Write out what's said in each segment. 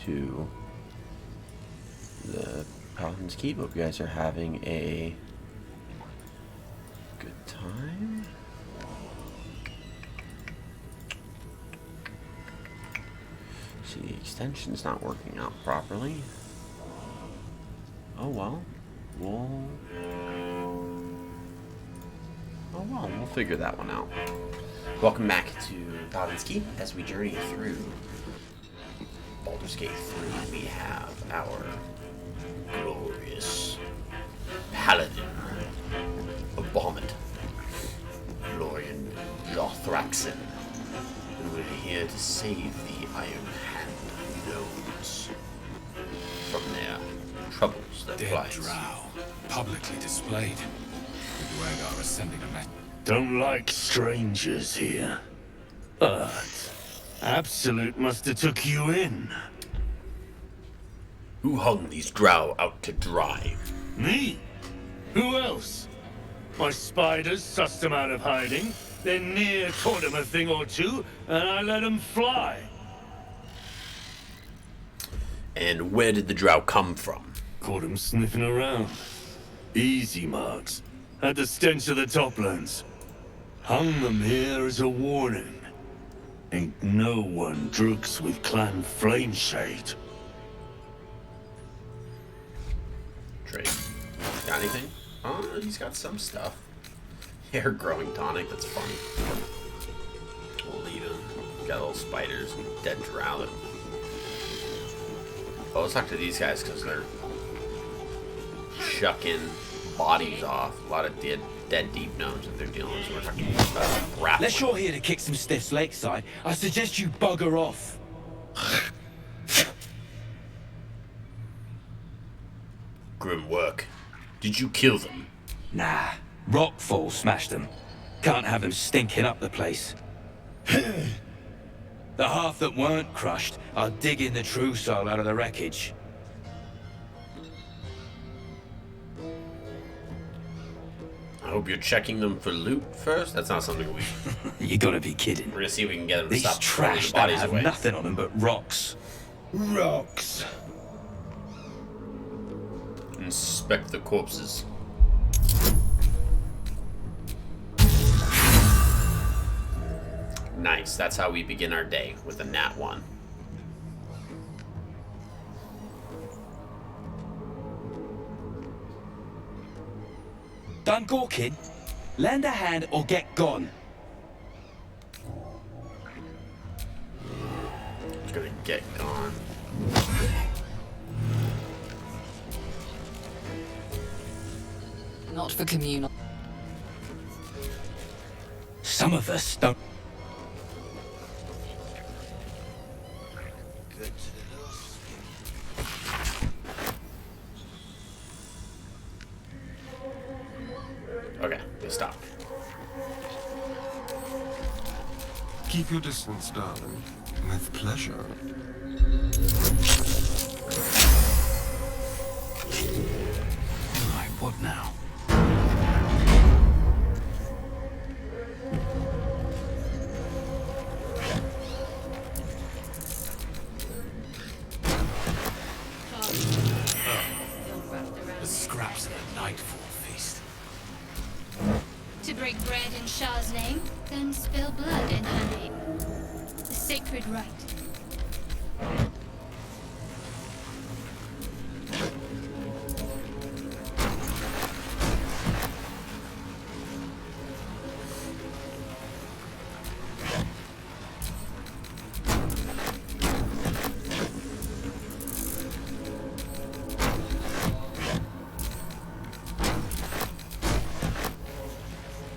to the Paladin's Keep. Hope you guys are having a good time. See, the extension's not working out properly. Oh well. We'll figure that one out. Welcome back to Paladin's Keep as we journey through Baldur's Gate 3. We have our glorious Paladin of Bahamut, Lorian Lothraxen, who is here to save the Iron Hand gnomes from their troubles that Dead flies. drow, publicly displayed. Dwagar is sending a message. Don't like strangers here. But Absolute must have took you in. Who hung these drow out to dry? Me? Who else? My spiders sussed them out of hiding, then near taught them a thing or two, and I let them fly. And where did the drow come from? Caught them sniffing around. Easy marks. Had the stench of the Toplands. Hung them here as a warning. Ain't no one droogs with Clan Flameshade. Trade. Got anything? Oh, he's got some stuff. Hair growing tonic, that's funny. We'll leave him. Got little spiders and dead drow. Oh, let's talk to these guys because they're shucking bodies off. A lot of dead deep gnomes that they're dealing with. So we're talking about grappling. Unless you're here to kick some stiffs lakeside, I suggest you bugger off. Grim work. Did you kill them? Nah, rockfall smashed them. Can't have them stinking up the place. The half that weren't crushed are digging the true soul out of the wreckage. I hope you're checking them for loot first. That's not something we... You gotta be kidding. We're gonna see if we can get them to These stop throwing trash the don't bodies have away. nothing on them but rocks. Rocks. Inspect the corpses. Nice. That's how we begin our day, with a nat 1. Done gawking? Lend a hand or get gone. It's gonna get gone. Not for communal. Some of us don't. Okay, they stop. Keep your distance, darling. With pleasure. Right, what now? The scraps of a nightfall feast. To break bread in Shah's name, then spill blood in her name. The sacred rite.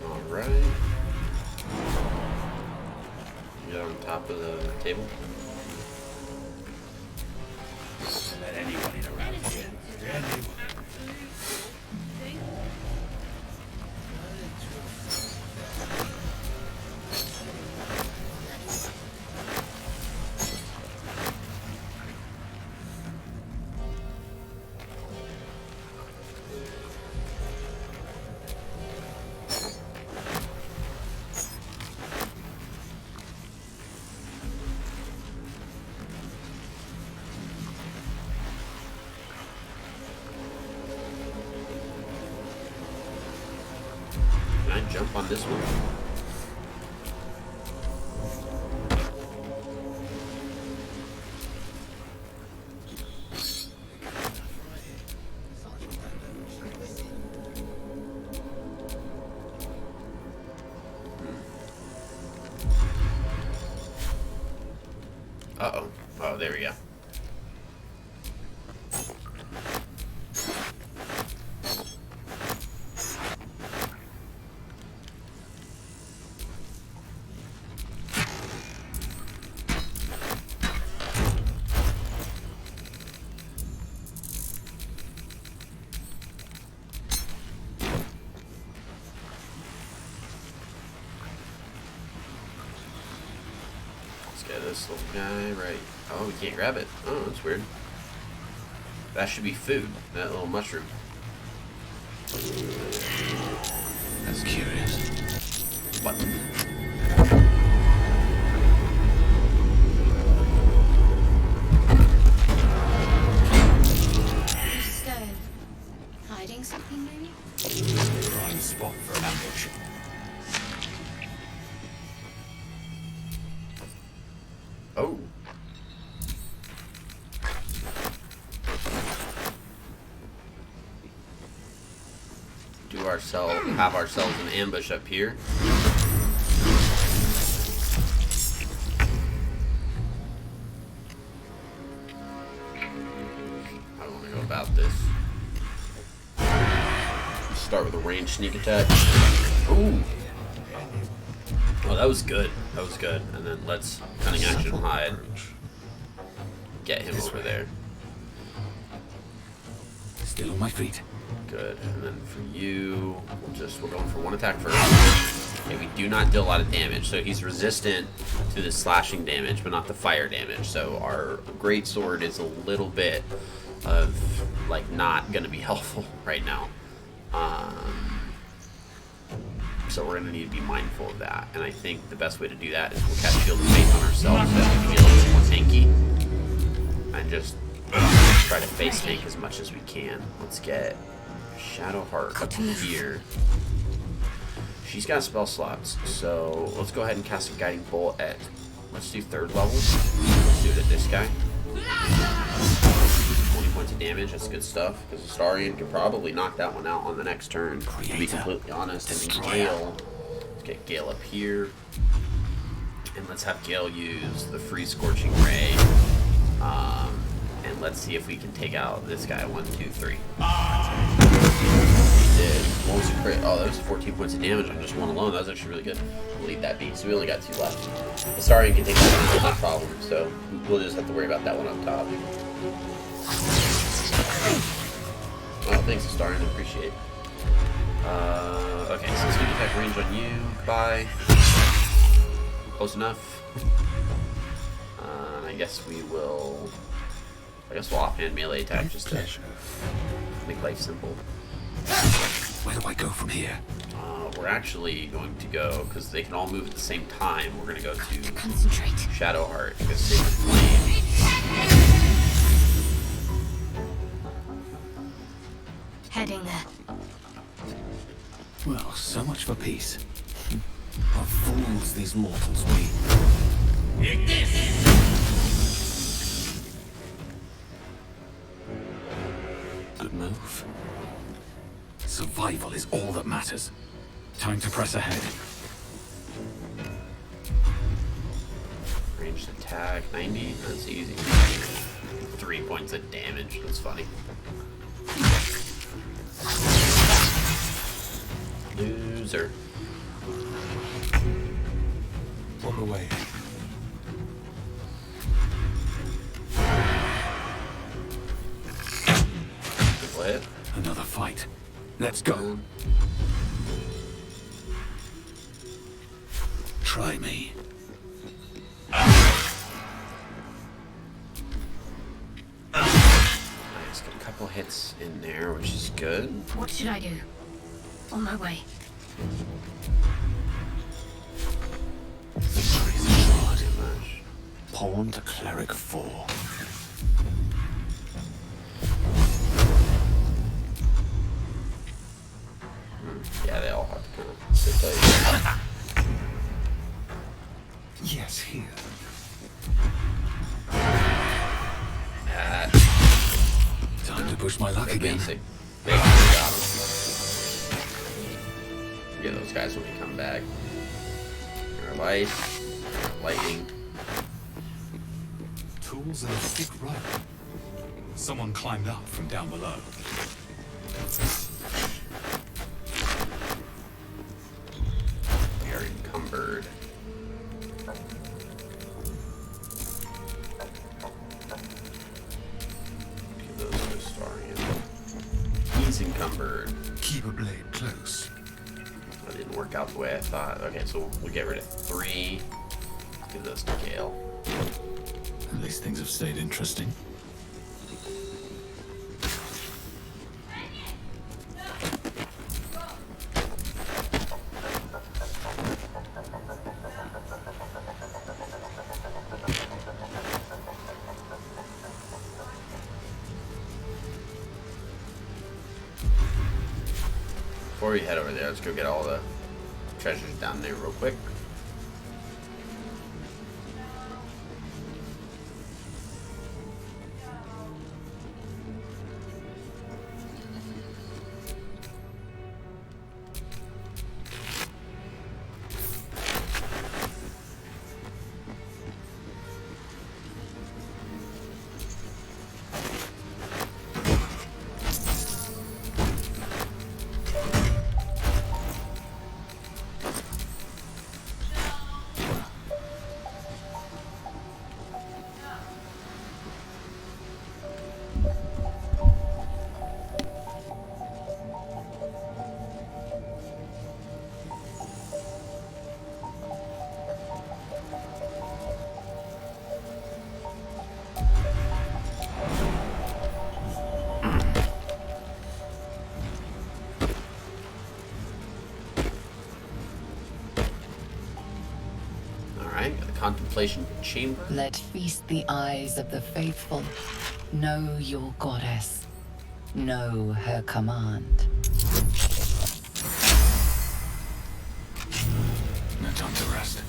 Alright. Get on top of the table. Let anyone in around here. Anyone. I jump on this one? Uh-oh. Oh, there we go. Get this little guy right. Oh, we can't grab it. Oh, that's weird. That should be food. That little mushroom. That's curious. What? Stone. Hiding something, maybe? Prime spot for an ambush. Oh. Have ourselves an ambush up here. How do I want to go about this? Start with a ranged sneak attack. Ooh. Oh, that was good. That was good. And then let's cunning action hide. Get him over there. Still on my feet. Good. And then for you, we're going for one attack first. Okay, we do not deal a lot of damage, so he's resistant to the slashing damage, but not the fire damage. So our great sword is a little bit of like not going to be helpful right now. So we're going to need to be mindful of that. And I think the best way to do that is we'll cast Shield of Faith on ourselves so that we feel a little more tanky. And just try to face tank as much as we can. Let's get Shadowheart up here. She's got spell slots, so let's go ahead and cast a Guiding Bolt at, let's do 3rd level. Let's do it at this guy. 20 points of damage, that's good stuff, because Astarion could probably knock that one out on the next turn, to be completely honest. And then Gale, let's get Gale up here. And let's have Gale use the free Scorching Ray. And let's see if we can take out this guy. 1, 2, 3. We did. What was the crit? Oh, that was 14 points of damage on just one alone. That was actually really good. We'll leave that be. So we only got 2 left. Astarion can take that one, no problem. So we'll just have to worry about that one up top. Oh, thanks, Astarion. I appreciate it. Okay, so sneak attack range on you. Goodbye. Close enough. I guess we'll offhand melee attack just to make life simple. Where do I go from here? We're actually going to go, because they can all move at the same time, we're going to go to Concentrate. Shadowheart, because Sacred Flame. Heading there. Well, so much for peace. What fools these mortals be. Good move. Survival is all that matters. Time to press ahead. Ranged attack, 90, that's easy. 3 points of damage, that's funny. Loser. On the way. What? Another fight. Let's go. Try me. Nice, got a couple hits in there, which is good. What should I do? On my way. Victory's short. Pawn to cleric 4. Yeah, they all have to kind of sit guess here. Time to push my luck again. Basic. Got him. Get those guys when we come back. Our life, lightning. Tools and a thick rope. Someone climbed up from down below. We are encumbered. Give those to Starian. He's encumbered. Keep a blade close. That didn't work out the way I thought. Okay, so we'll get rid of 3. Give those to Gale. At least things have stayed interesting. Before we head over there, let's go get all the treasures down there real quick. Contemplation chamber. Let feast the eyes of the faithful. Know your goddess. Know her command. No time to rest.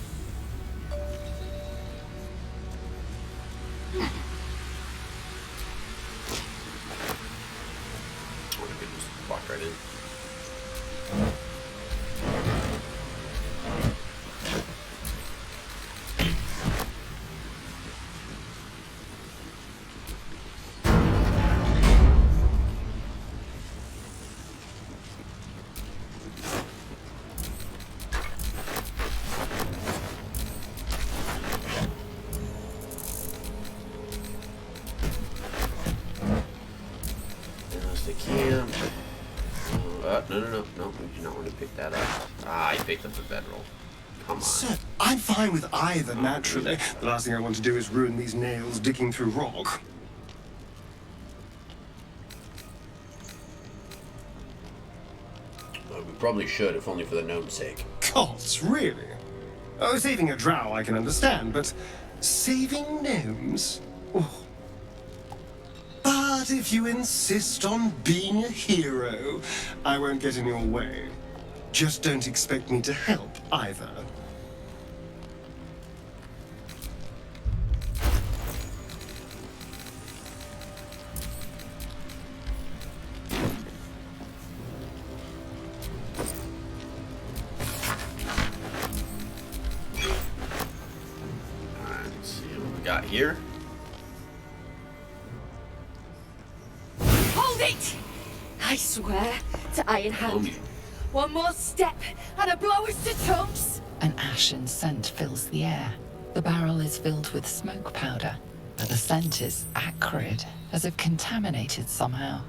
Oh, we could just walk right in. No, we do not want to pick that up. Ah, I picked up the bedroll. Come on. Sir, I'm fine with either, naturally. The last thing I want to do is ruin these nails digging through rock. Well, we probably should, if only for the gnome's sake. Gods, really? Oh, saving a drow I can understand, but saving gnomes? Oh. But if you insist on being a hero, I won't get in your way. Just don't expect me to help, either. Alright, let's see what we got here. Hold it! I swear to Iron Hand. One more step, and a blow us to chunks! An ashen scent fills the air. The barrel is filled with smoke powder, but the scent is acrid, as if contaminated somehow.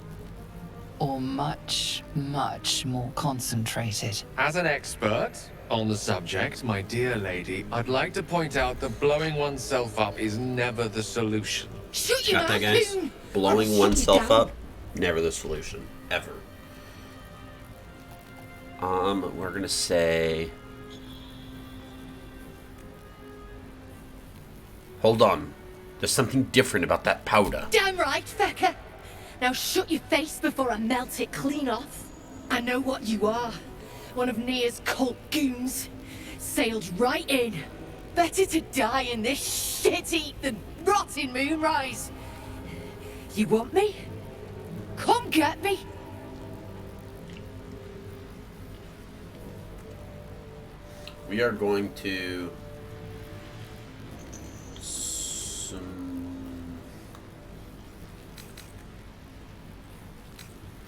Or much, much more concentrated. As an expert on the subject, my dear lady, I'd like to point out that blowing oneself up is never the solution. Shoot you, Got that, guys? Harpoon! Blowing I'll shoot oneself you down. up, never the solution. Ever. We're gonna say... Hold on. There's something different about that powder. Damn right, Fecker! Now shut your face before I melt it clean off. I know what you are. One of Nia's cult goons. Sailed right in, Better to die in this shit heap than rot in Moonrise. You want me? Come get me. We are going to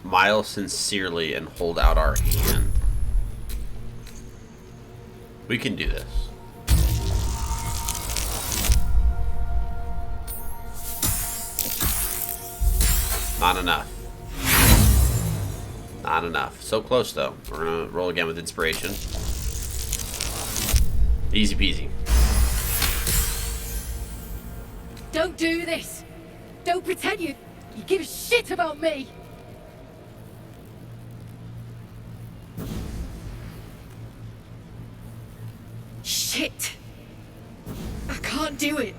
smile sincerely and hold out our hand. We can do this. Not enough. Not enough. So close, though. We're gonna roll again with inspiration. Easy peasy. Don't do this. Don't pretend you give a shit about me. Shit. I can't do it.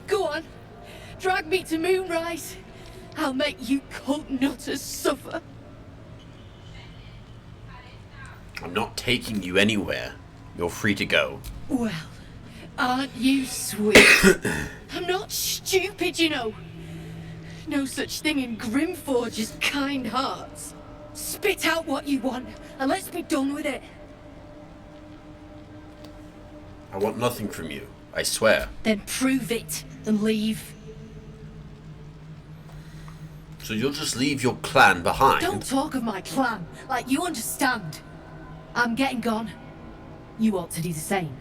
Go on. Drag me to Moonrise. I'll make you cult nutters suffer. I'm not taking you anywhere. You're free to go. Well, aren't you sweet? I'm not stupid, you know. No such thing in Grimforge as kind hearts. Spit out what you want, and let's be done with it. I want nothing from you. I swear. Then prove it and leave. So you'll just leave your clan behind? Don't talk of my clan like you understand. I'm getting gone. You ought to do the same.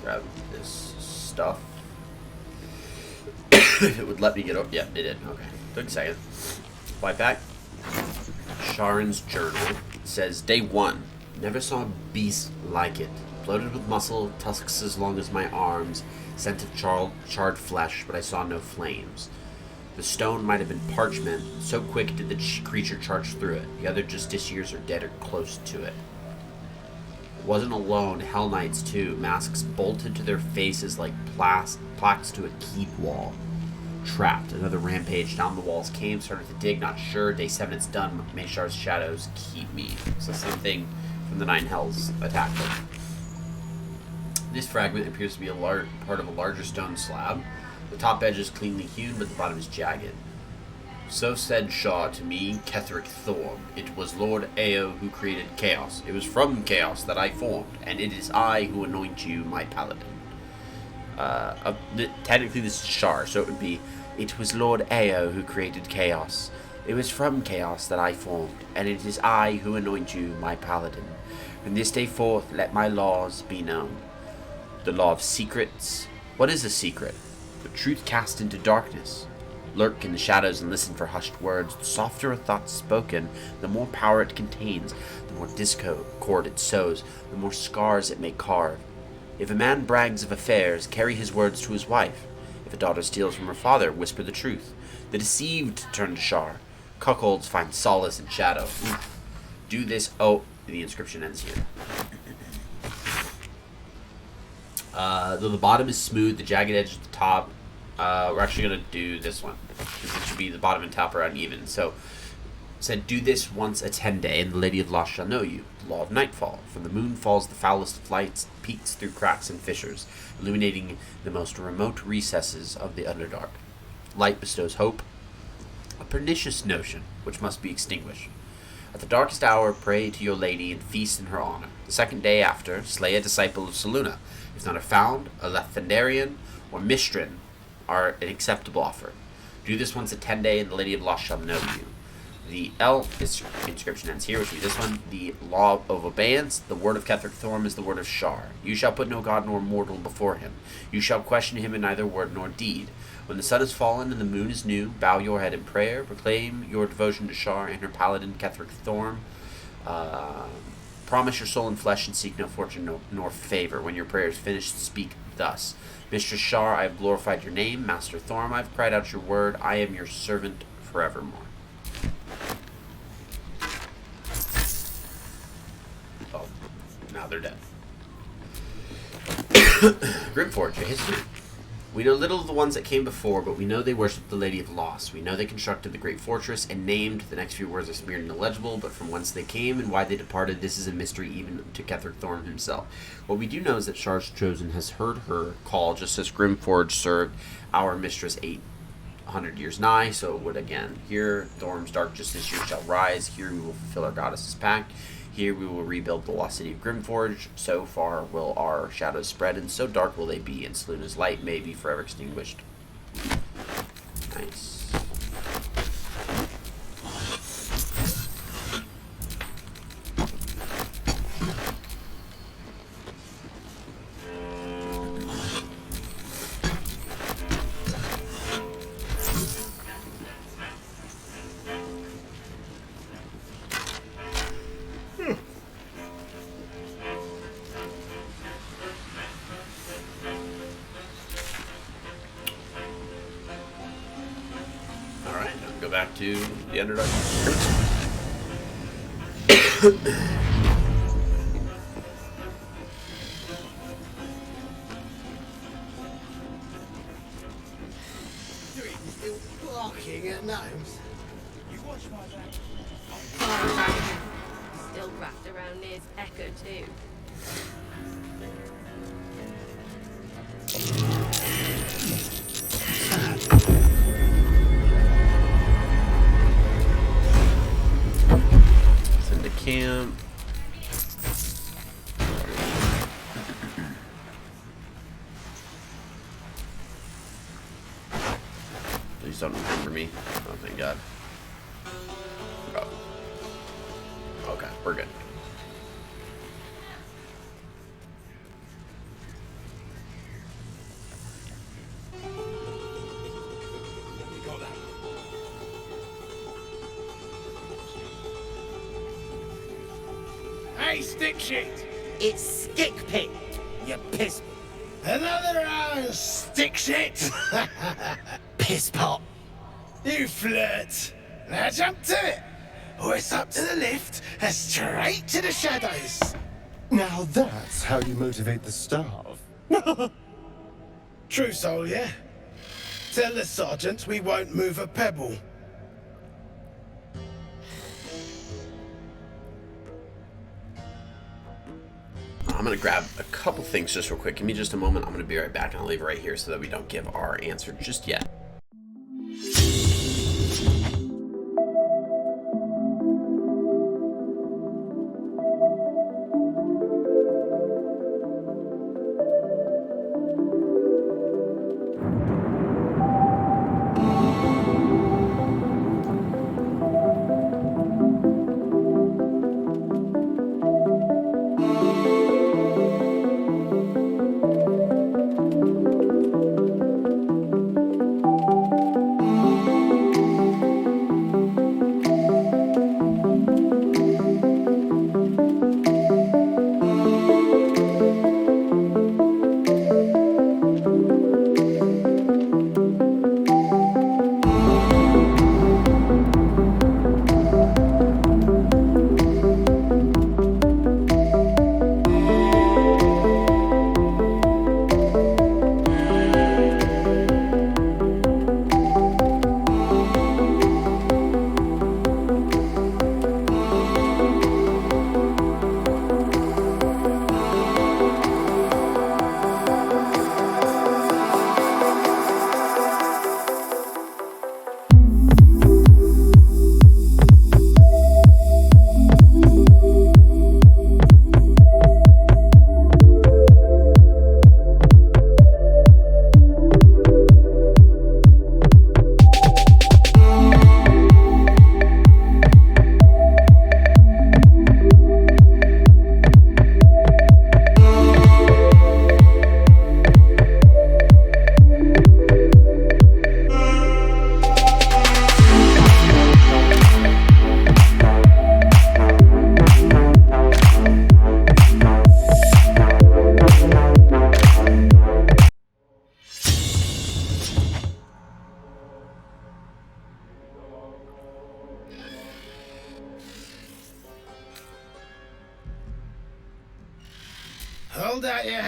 Grab this stuff. If it would let me get over. Yeah, it did. Okay. Took a second. Flight back. Sharon's journal says, Day 1. Never saw a beast like it. Bloated with muscle, tusks as long as my arms, scent of charred flesh, but I saw no flames. The stone might have been parchment, so quick did the creature charge through it. The other justiciars are dead or close to it. It wasn't alone, Hell Knights too, masks bolted to their faces like plaques to a keep wall. Trapped. Another rampage down the walls came, started to dig, not sure. Day 7 it's done. Meshar's shadows keep me. So same thing from the Nine Hells attack them. This fragment appears to be a part of a larger stone slab. The top edge is cleanly hewn, but the bottom is jagged. So said Shaw to me, Ketheric Thorm. It was Lord Ao who created chaos. It was from chaos that I formed, and it is I who anoint you my paladin. Technically this is Shar, so it would be, it was Lord Ao who created chaos. It was from chaos that I formed, and it is I who anoint you my paladin. From this day forth, let my laws be known. The law of secrets. What is a secret? The truth cast into darkness. Lurk in the shadows and listen for hushed words. The softer a thought spoken, the more power it contains, the more discord it sows, the more scars it may carve. If a man brags of affairs, carry his words to his wife. If a daughter steals from her father, whisper the truth. The deceived turn to Shar. Cuckolds find solace in shadow. Do this. Oh, the inscription ends here. Though the bottom is smooth, the jagged edge at the top. We're actually going to do this one, because it should be the bottom and top are uneven. So, said, do this once a 10-day, and the Lady of Lost shall know you. The law of nightfall. From the moon falls the foulest of lights, peeks through cracks and fissures, illuminating the most remote recesses of the Underdark. Light bestows hope, a pernicious notion, which must be extinguished. At the darkest hour, pray to your lady and feast in her honor. The second day after, slay a disciple of Selûne. If not found, a Lethendarian or Mistrin are an acceptable offer. Do this once a 10-day, and the Lady of Lost shall know you. The inscription ends here, which is this one. The law of abeyance. The word of Ketheric Thorm is the word of Shar. You shall put no god nor mortal before him. You shall question him in neither word nor deed. When the sun is fallen and the moon is new, bow your head in prayer. Proclaim your devotion to Shar and her paladin Ketheric Thorm. Promise your soul and flesh and seek no fortune nor favor. When your prayer is finished, speak thus. Mistress Shar, I have glorified your name. Master Thorm, I have cried out your word. I am your servant forevermore. Oh, now they're dead. Grimforge, a history. We know little of the ones that came before, but we know they worshipped the Lady of Loss. We know they constructed the great fortress and named. The next few words are smeared and illegible, but from whence they came and why they departed, this is a mystery even to Ketheric Thorm himself. What we do know is that Shar's Chosen has heard her call, just as Grimforge served our mistress 800 years nigh, so it would again. Here, Thorm's dark justice year shall rise. Here we will fulfill our goddess's pact. Here we will rebuild the lost city of Grimforge. So far will our shadows spread, and so dark will they be, and Selûne's light may be forever extinguished. Nice. Go back to the Underdark. Still barking at gnomes. You watch my back. Still wrapped around his echo too. Send to camp. Please don't remember me. Oh, thank God. Oh. Okay, we're good. Hey, stick shit! It's stick pit, you piss. Another iron stick shit! Piss pot. You flirt! Now jump to it! Or it's up to the lift and straight to the shadows! Now that's how you motivate the staff. True soul, yeah? Tell the sergeant we won't move a pebble. I'm going to grab a couple things just real quick. Give me just a moment. I'm going to be right back, and I'll leave it right here so that we don't give our answer just yet.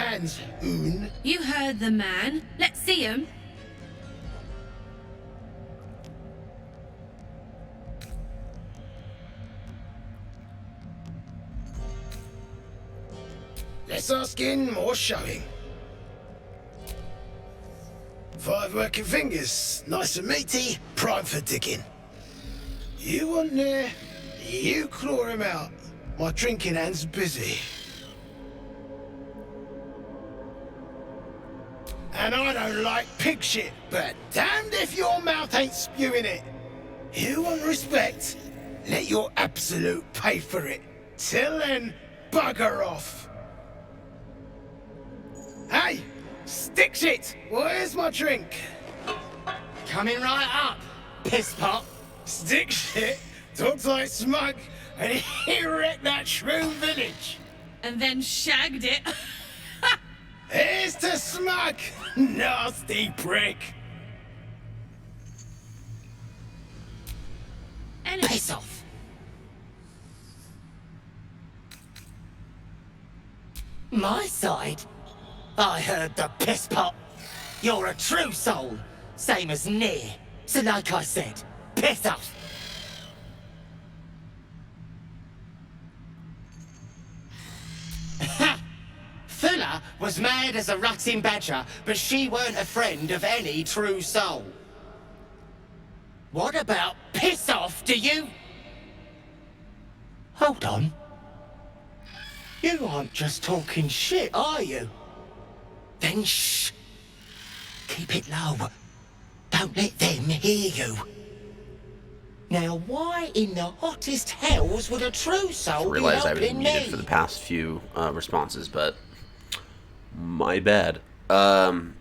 hands, Oon. You heard the man. Let's see him. Less asking, more showing. 5 working fingers, nice and meaty, prime for digging. You want there, you claw him out. My drinking hand's busy. And I don't like pig shit, but damned if your mouth ain't spewing it. You want respect? Let your absolute pay for it. Till then, bugger off. Hey, stick shit! Where's my drink? Coming right up, piss pot. Stick shit talks like smug, and he wrecked that shrew village. And then shagged it. Here's to smug, nasty prick. Piss off. My side? I heard the piss pot. You're a true soul, same as near. So like I said, piss off. Fuller was mad as a rutting badger, but she weren't a friend of any true soul. What about piss off, do you? Hold on. You aren't just talking shit, are you? Then shh. Keep it low. Don't let them hear you. Now, why in the hottest hells would a true soul be Realize I was helping muted me? for the past few responses, but my bad. I'm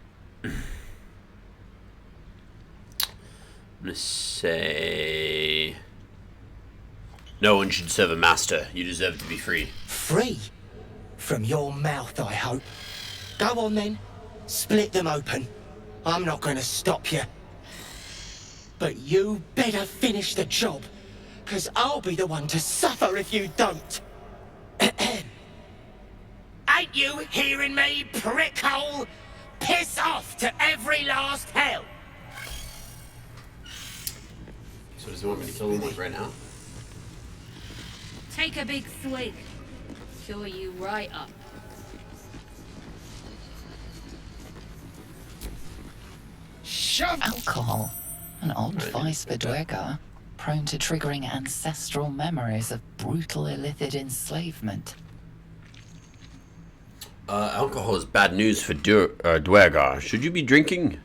gonna say no one should serve a master. You deserve to be free. Free? From your mouth, I hope. Go on then. Split them open. I'm not gonna stop you. But you better finish the job, 'cause I'll be the one to suffer if you don't. Ain't you hearing me, prickhole? Piss off to every last hell! So does he want me to kill him like right now? Take a big swig. Cure you right up. Shove! Alcohol, an odd vice for Dwergar, prone to triggering ancestral memories of brutal illicit enslavement. Alcohol is bad news for Dwergar. Should you be drinking?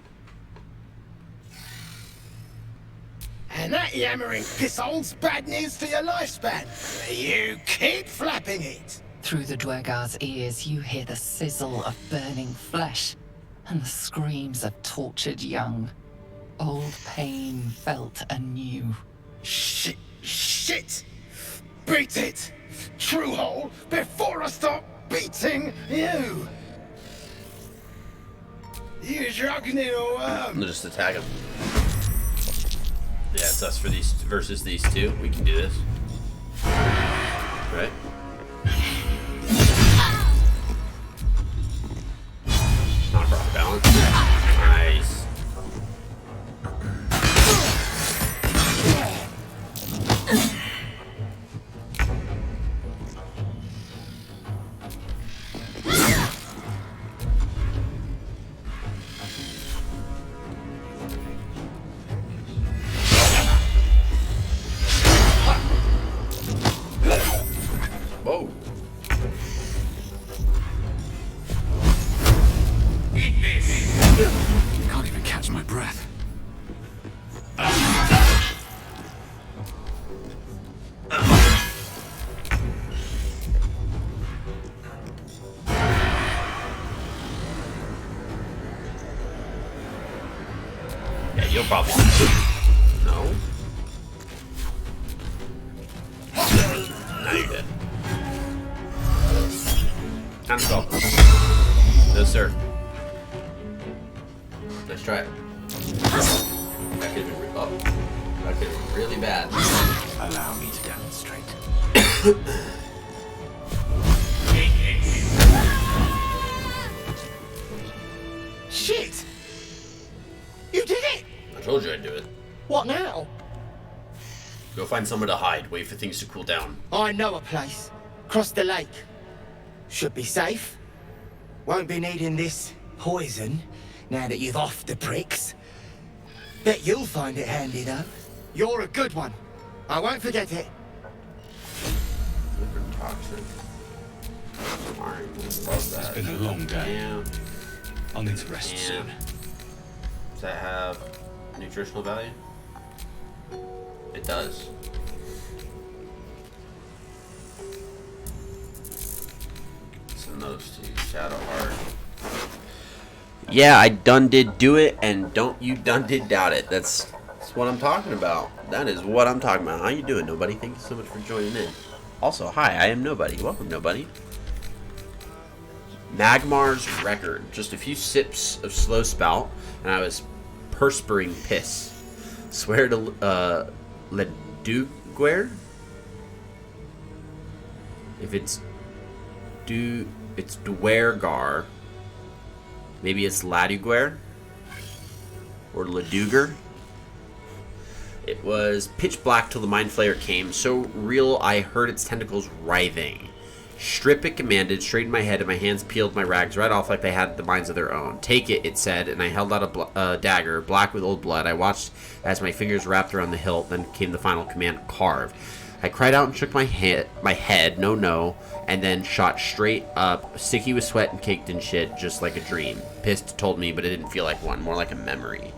And that yammering pisshole's bad news for your lifespan. You keep flapping it. Through the Dwergar's ears, you hear the sizzle of burning flesh and the screams of tortured young. Old pain felt anew. Shit, shit! Beat it! True hole, before I start beating you! You drugging it or We'll just attack him. Yeah, it's us for these versus these two. We can do this. Right? Not a proper balance. Nice. Whoa. Can't even catch my breath. Yeah, you'll probably. No. Now you're dead. Time to go. No, sir. Let's try it. That could have been, that could have been really bad. Allow me to demonstrate. Shit! You did it! I told you I'd do it. What now? Go find somewhere to hide. Wait for things to cool down. I know a place. Across the lake. Should be safe. Won't be needing this poison now that you've offed the pricks. Bet you'll find it handy though. You're a good one. I won't forget it. Liver toxin. Iron, love that. It's been a long day. Yeah. I'll need to rest soon. Does that have nutritional value? It does. Send those to Shadow Heart. Yeah, I done did do it, and don't you done did doubt it. That's what I'm talking about. That is what I'm talking about. How you doing, Nobody? Thank you so much for joining in. Also, hi, I am Nobody. Welcome, Nobody. Magmar's Record. Just a few sips of slow spout, and I was perspiring piss. Swear to Leduguer? If it's Duergar. Maybe it's Laduguer? Or Leduger? It was pitch black till the Mind Flayer came, so real I heard its tentacles writhing. Strip it commanded, straightened my head, and my hands peeled my rags right off like they had the minds of their own. Take it, it said, and I held out a dagger, black with old blood. I watched as my fingers wrapped around the hilt, then came the final command, carve. I cried out and shook my head, no, and then shot straight up, sticky with sweat and caked in shit, just like a dream. Pissed told me, but it didn't feel like one, more like a memory.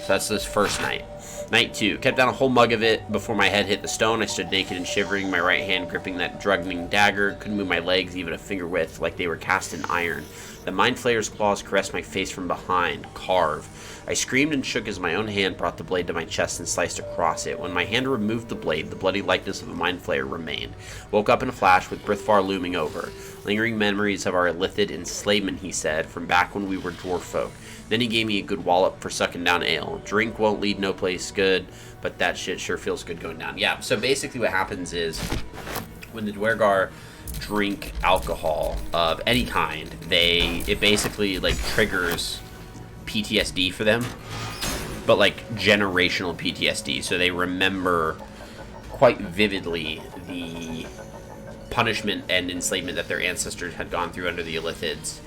So that's this first night. Night 2. Kept down a whole mug of it before my head hit the stone. I stood naked and shivering, my right hand gripping that drugging dagger. Couldn't move my legs even a finger width, like they were cast in iron. The Mind Flayer's claws caressed my face from behind. Carve. I screamed and shook as my own hand brought the blade to my chest and sliced across it. When my hand removed the blade, the bloody likeness of a Mind Flayer remained. Woke up in a flash with Brithvar looming over. Lingering memories of our illithid enslavement, he said, from back when we were dwarf folk. Then he gave me a good wallop for sucking down ale. Drink won't lead no place good, but that shit sure feels good going down. Yeah, so basically what happens is when the Dwergar drink alcohol of any kind, it basically like triggers PTSD for them, but like generational PTSD. So they remember quite vividly the punishment and enslavement that their ancestors had gone through under the Illithids.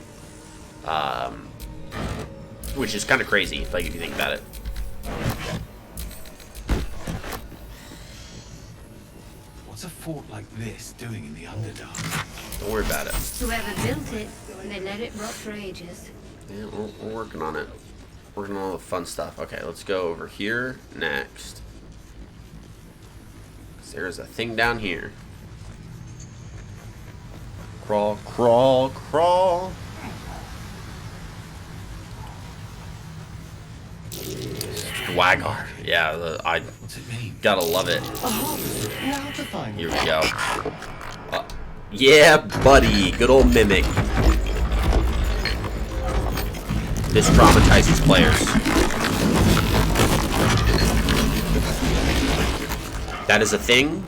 Which is kind of crazy, like if you think about it. What's a fort like this doing in the Underdark? Don't worry about it. Whoever built it, they let it rot for ages. Yeah, we're working on it. Working on all the fun stuff. Okay, let's go over here next. There's a thing down here. Crawl, crawl, crawl. Dwagar. Yeah, I gotta love it. Here we go. Yeah, buddy. Good old Mimic. This traumatizes players. That is a thing.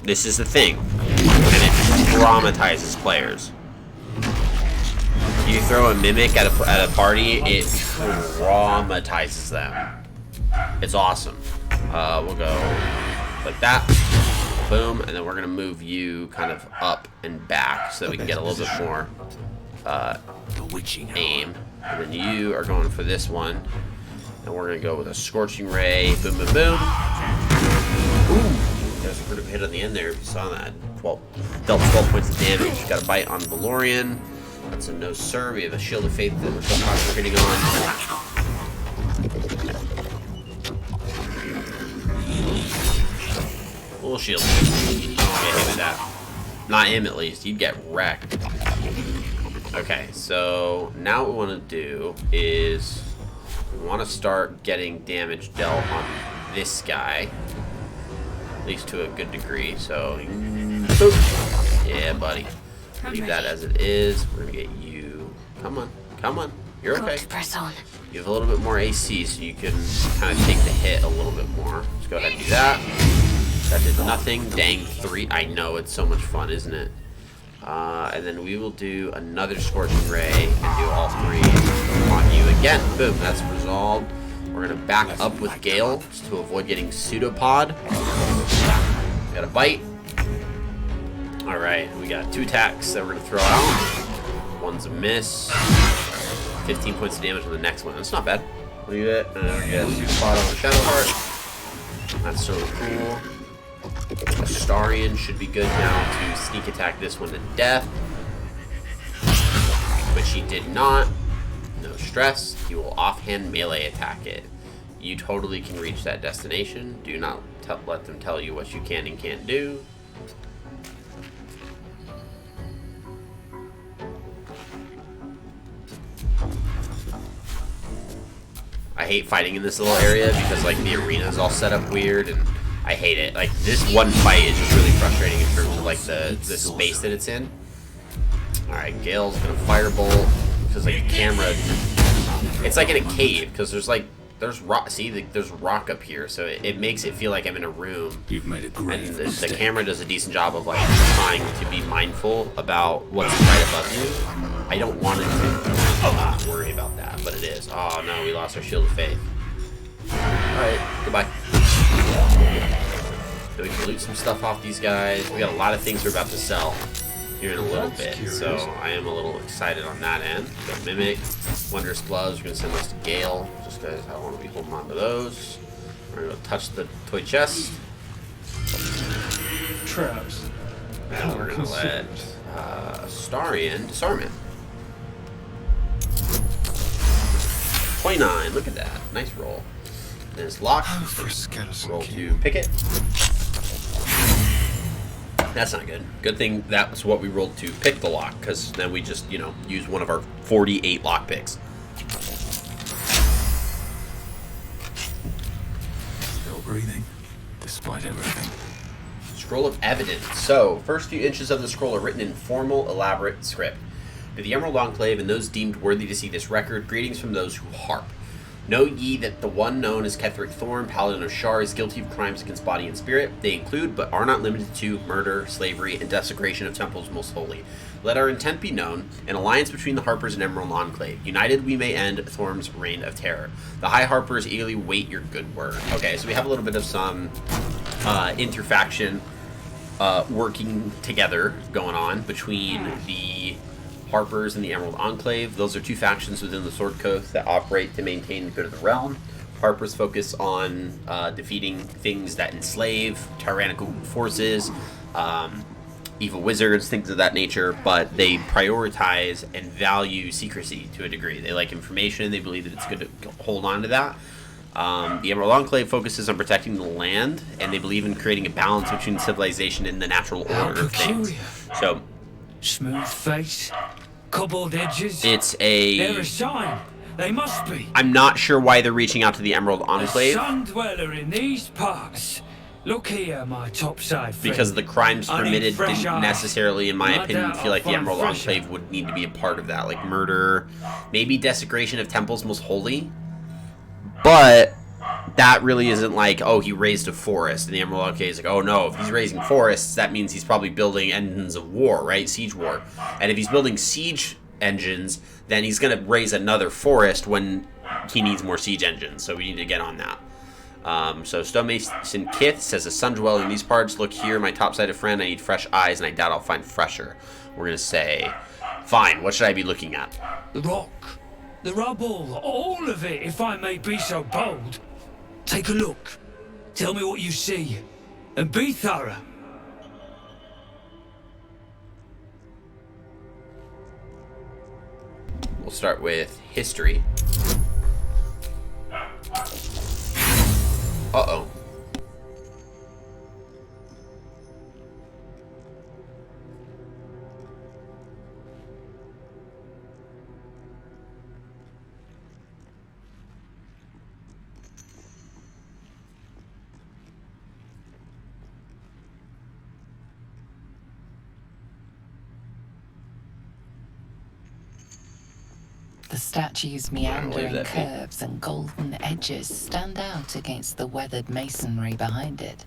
This is a thing. And it traumatizes players. You throw a Mimic at a party, it traumatizes them. It's awesome. We'll go like that. Boom. And then we're going to move you kind of up and back so that we can get a little bit more aim. And then you are going for this one. And we're going to go with a Scorching Ray. Boom, boom, boom. Ooh. There's a pretty hit on the end there. If you saw that. 12, dealt 12 points of damage. Got a bite on Valorian. That's a no sir. We have a Shield of Faith that we're still concentrating on. Full shield. You don't get hit with that. Not him, at least. You'd get wrecked. Okay, so now what we want to do is we want to start getting damage dealt on this guy. At least to a good degree. So, yeah, buddy. Leave that as it is. We're going to get you. Come on. Come on. You're okay. Press on. You have a little bit more AC, so you can kind of take the hit a little bit more. Let's go ahead and do that. That did nothing. Dang, 3. I know, it's so much fun, isn't it? And then we will do another Scorching Ray and do all 3 on you again. Boom, that's resolved. We're going to back up with Gale just to avoid getting Pseudopod. Got a bite. Alright, we got 2 attacks that we're going to throw out. One's a miss. 15 points of damage on the next one. That's not bad. Leave it. And we get a spot on the Shadow Heart. That's so cool. Astarion should be good now to sneak attack this one to death. But she did not. No stress. He will offhand melee attack it. You totally can reach that destination. Do not let them tell you what you can and can't do. I hate fighting in this little area because like the arena is all set up weird and I hate it. Like this one fight is just really frustrating in terms of like the space that it's in. Alright, Gale's gonna firebolt because like the camera, it's like in a cave because there's rock. See, there's rock up here, so it makes it feel like I'm in a room. You've made a great and the mistake. camera does a decent job of like trying to be mindful about what's right above you. I don't want it to worry about that, but it is. Oh no, we lost our Shield of Faith. Alright, goodbye. So we can loot some stuff off these guys. We got a lot of things we're about to sell here in a little bit, so I am a little excited on that end. Got Mimic, Wondrous Gloves, we're going to send those to Gale, just because I want to be holding on to those. We're going to touch the toy chest. Traps. And we're going to let Astarion disarm it. 29, look at that. Nice roll. And it's locked. For a skeleton Roll key. to pick it. That's not good. Good thing that was what we rolled to pick the lock, because then we just, you know, use one of our 48 lock picks. Still breathing, despite everything. Scroll of Evidence. So, first few inches of the scroll are written in formal, elaborate script. To the Emerald Enclave and those deemed worthy to see this record, greetings from those who harp. Know ye that the one known as Ketheric Thorn, Paladin of Shar, is guilty of crimes against body and spirit. They include, but are not limited to, murder, slavery, and desecration of temples most holy. Let our intent be known, an alliance between the Harpers and Emerald Enclave. United we may end Thorn's reign of terror. The High Harpers eagerly wait your good word. Okay, so we have a little bit of some interfaction working together going on between the Harpers and the Emerald Enclave. Those are two factions within the Sword Coast that operate to maintain the good of the realm. Harpers focus on defeating things that enslave, tyrannical forces, evil wizards, things of that nature, but they prioritize and value secrecy to a degree. They like information, they believe that it's good to hold on to that. The Emerald Enclave focuses on protecting the land, and they believe in creating a balance between civilization and the natural order of things. So, smooth face, cobbled edges. It's a... They're a sign. They must be. I'm not sure why they're reaching out to the Emerald Enclave. A sun dweller in these parts. Look here, my topside friend. Because the crimes permitted didn't eyes. necessarily, in my No opinion, doubt feel like the I'll find Emerald fresher. Enclave would need to be a part of that. Like murder, maybe desecration of temples most holy. But that really isn't like, oh, he raised a forest. And the Emerald Enclave is like, oh no, if he's raising forests, that means he's probably building engines of war, right? Siege war. And if he's building siege engines, then he's going to raise another forest when he needs more siege engines. So we need to get on that. So Stonemason Kith says, a sun dweller in these parts. Look here, my top-sided friend. I need fresh eyes, and I doubt I'll find fresher. We're going to say, fine, what should I be looking at? The rock, the rubble, all of it, if I may be so bold. Take a look. Tell me what you see. And be thorough. We'll start with history. Uh-oh. The statue's meandering curves and golden edges stand out against the weathered masonry behind it.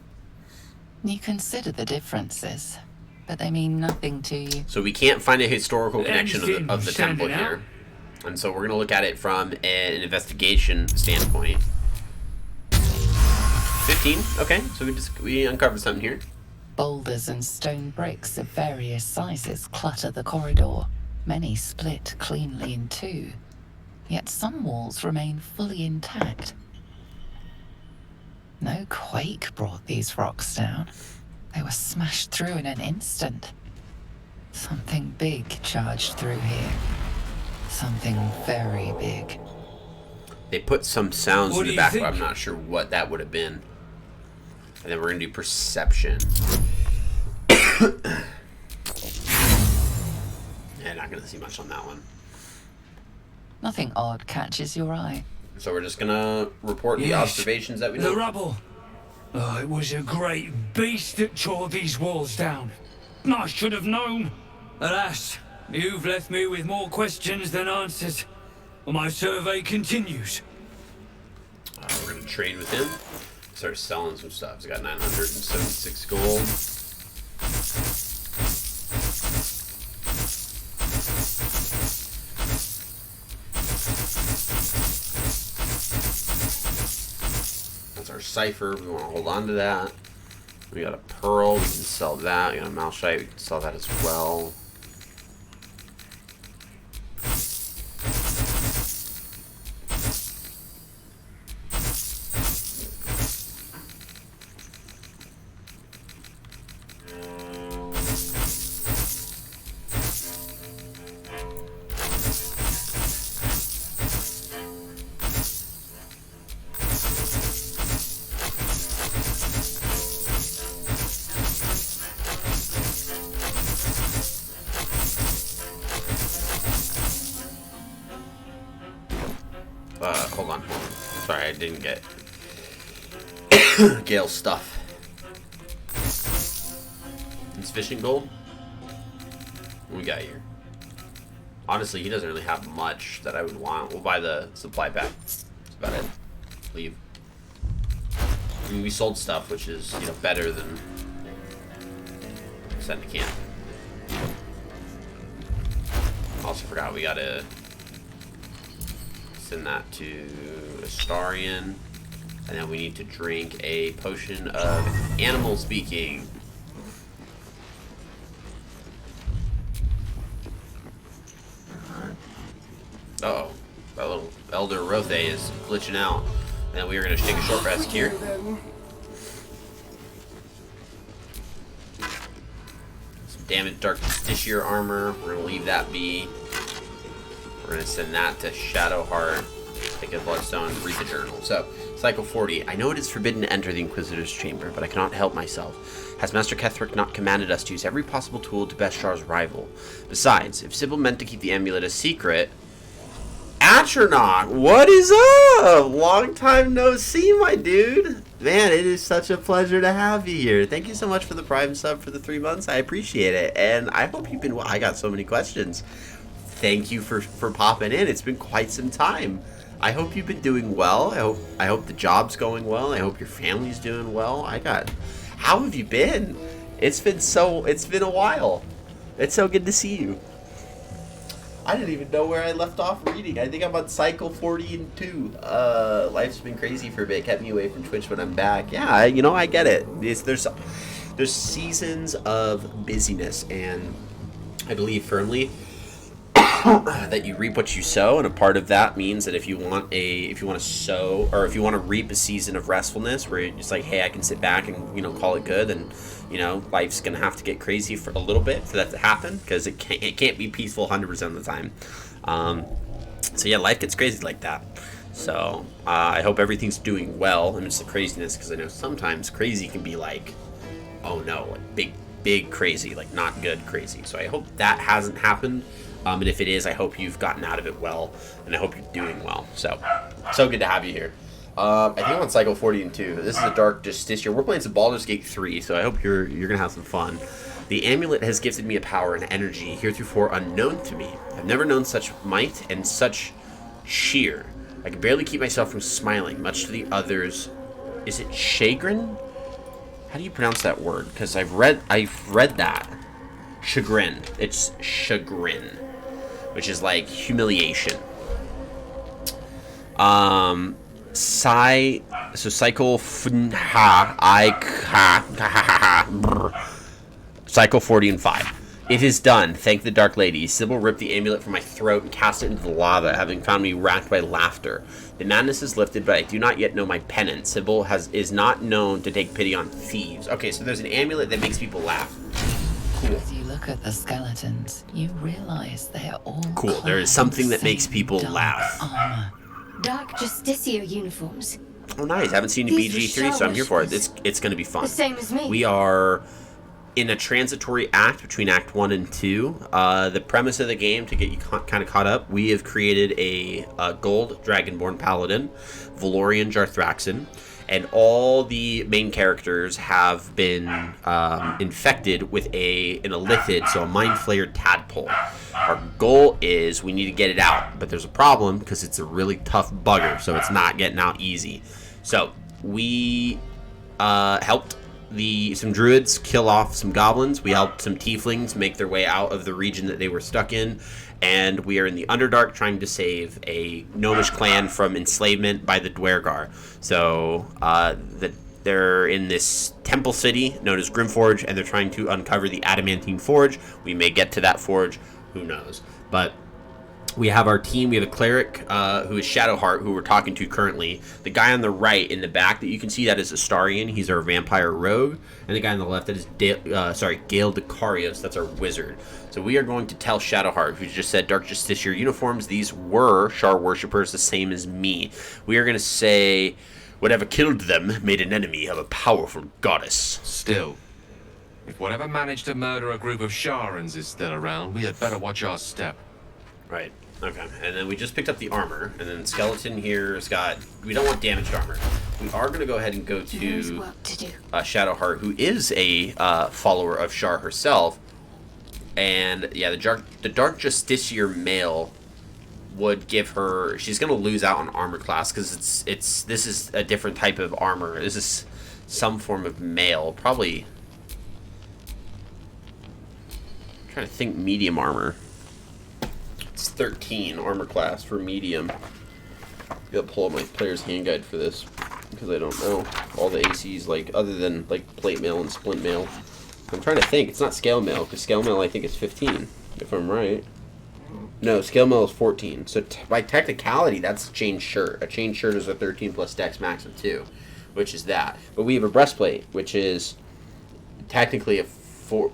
You consider the differences. but they mean nothing to you. So we can't find a historical connection of the temple Standing out. here. And so we're going to look at it from an investigation standpoint. 15. Okay, so we uncovered something here. Boulders and stone bricks of various sizes clutter the corridor. Many split cleanly in two. Yet some walls remain fully intact. No quake brought these rocks down. They were smashed through in an instant. Something big charged through here. Something very big. They put some sounds What in do the you back, think? but I'm not sure what that would have been. And then we're going to do perception. Yeah, not going to see much on that one. Nothing odd catches your eye. So we're just going to report the Yes, observations that we The know. rubble. Oh, it was a great beast that tore these walls down. I should have known. Alas, you've left me with more questions than answers. My survey continues. We're going to trade with him. Start selling some stuff. He's got 976 gold. That's our cipher. We want to hold on to that. We got a pearl. We can sell that. We got a malachite. We can sell that as well. Hold on. Sorry, I didn't get Gale's stuff. It's fishing gold. What we got here? Honestly, he doesn't really have much that I would want. We'll buy the supply pack. That's about it. Leave. I mean, we sold stuff, which is, you know, better than sending to camp. Also forgot we gotta send that to Astarion, and then we need to drink a potion of animal speaking. Uh-oh, that little Elder Rothe is glitching out, and we are going to take a short rest here. Some damaged dark justiciar armor, we're going to leave that be. We're going to send that to Shadowheart, take a bloodstone, read the journal. So, Cycle 40. I know it is forbidden to enter the Inquisitor's chamber, but I cannot help myself. Has Master Ketherick not commanded us to use every possible tool to best Shar's rival? Besides, if Sybil meant to keep the amulet a secret... Atronach, what is up? Long time no see, my dude. Man, it is such a pleasure to have you here. Thank you so much for the Prime sub for the 3 months. I appreciate it. And I hope you've been well. I got so many questions. Thank you for popping in. It's been quite some time. I hope you've been doing well. I hope the job's going well. I hope your family's doing well. How have you been? It's been a while. It's so good to see you. I didn't even know where I left off reading. I think I'm on cycle 42. Life's been crazy for a bit. Kept me away from Twitch when I'm back. Yeah, I get it. There's seasons of busyness, and I believe firmly that you reap what you sow, and a part of that means that if you want to sow, or if you want to reap a season of restfulness where you're just like, hey, I can sit back and call it good, and life's gonna have to get crazy for a little bit for that to happen, because it can't be peaceful 100% of the time. So yeah, life gets crazy like that. So I hope everything's doing well amidst the craziness, because I know sometimes crazy can be like, oh no, like big crazy, like not good crazy. So I hope that hasn't happened. And if it is, I hope you've gotten out of it well, and I hope you're doing well. So good to have you here. I think I'm on cycle 42. This is a dark justiciar. We're playing some Baldur's Gate 3, so I hope you're gonna have some fun. The amulet has gifted me a power and energy heretofore unknown to me. I've never known such might and such cheer. I can barely keep myself from smiling, much to the others. Is it chagrin? How do you pronounce that word? Because I've read that. chagrin. It's chagrin, which is like humiliation. Cycle Cycle 40 and 5. It is done. Thank the Dark Lady. Sybil ripped the amulet from my throat and cast it into the lava, having found me racked by laughter. The madness is lifted, but I do not yet know my penance. Sybil is not known to take pity on thieves. Okay, so there's an amulet that makes people laugh. Cool. As you look at the skeletons, you realize they are all cool. There is something that makes people laugh. Armor. Dark Justicia uniforms. Oh, nice. Haven't seen a BG3, so I'm here for it. It's going to be fun. The same as me. We are in a transitory act between Act 1 and 2. The premise of the game, to get you kind of caught up, we have created a gold Dragonborn Paladin, Valorian Jarthraxan, and all the main characters have been infected with an illithid, so a mind-flayer tadpole. Our goal is we need to get it out, but there's a problem because it's a really tough bugger, so it's not getting out easy. So we helped some druids kill off some goblins. We helped some tieflings make their way out of the region that they were stuck in, and we are in the Underdark trying to save a gnomish clan from enslavement by the Dwergar. So they're in this temple city known as Grimforge, and they're trying to uncover the adamantine forge. We may get to that forge, who knows. But we have our team. We have a cleric who is Shadowheart, who we're talking to currently. The guy on the right in the back that you can see, that is Astarion. He's our vampire rogue. And the guy on the left, that is Gale Decarios. That's our wizard. So we are going to tell Shadowheart, who just said Dark Justiciar uniforms. These were Shar worshippers, the same as me. We are going to say, whatever killed them made an enemy of a powerful goddess. Still, if whatever managed to murder a group of Sharans is still around, we had better watch our step. Right. Okay. And then we just picked up the armor, and then skeleton here has got. We don't want damaged armor. We are going to go ahead and go to Shadowheart, who is a follower of Shar herself, and yeah, the Dark Justiciar male would give her. She's going to lose out on armor class because this is a different type of armor. This is some form of mail, probably. I'm trying to think, medium armor. It's 13 armor class for medium. I gotta pull up my player's hand guide for this because I don't know all the ACs, like other than like plate mail and splint mail. I'm trying to think. It's not scale mail because scale mail I think is 15 if I'm right. No, scale mail is 14. So by technicality, that's a chain shirt. A chain shirt is a 13 plus dex max of 2, which is that. But we have a breastplate, which is technically a 4.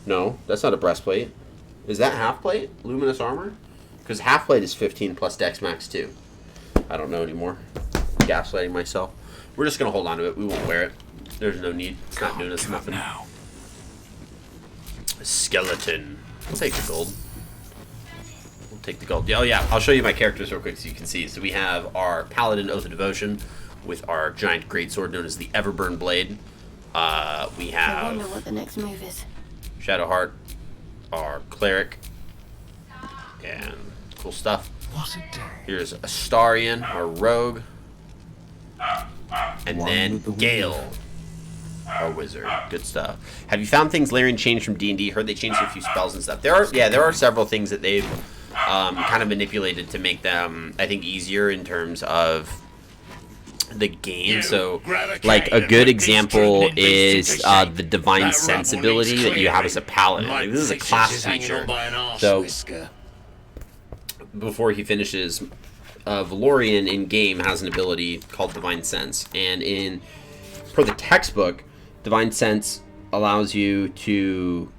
No, that's not a breastplate. Is that half plate? Luminous armor? Because half plate is 15 plus dex max 2. I don't know anymore. Gaslighting myself. We're just going to hold on to it. We won't wear it. There's no need. It's not doing us nothing. Now. Skeleton. We'll take the gold. We'll take the gold. Oh yeah, I'll show you my characters real quick so you can see. So we have our Paladin Oath of Devotion with our giant greatsword known as the Everburn Blade. We have... I wonder what the next move is. Shadowheart, our cleric, and cool stuff. What a day. Here's Astarion, our rogue, and then Gale, our wizard. Good stuff. Have you found things Larian changed from D&D? Heard they changed a few spells and stuff. There are several things that they've kind of manipulated to make them, I think, easier in terms of the game. So like a good example is the divine sensibility that you have as a paladin. Like, this is a class feature. So before he finishes, Valorian in game has an ability called divine sense, and per the textbook, divine sense allows you to,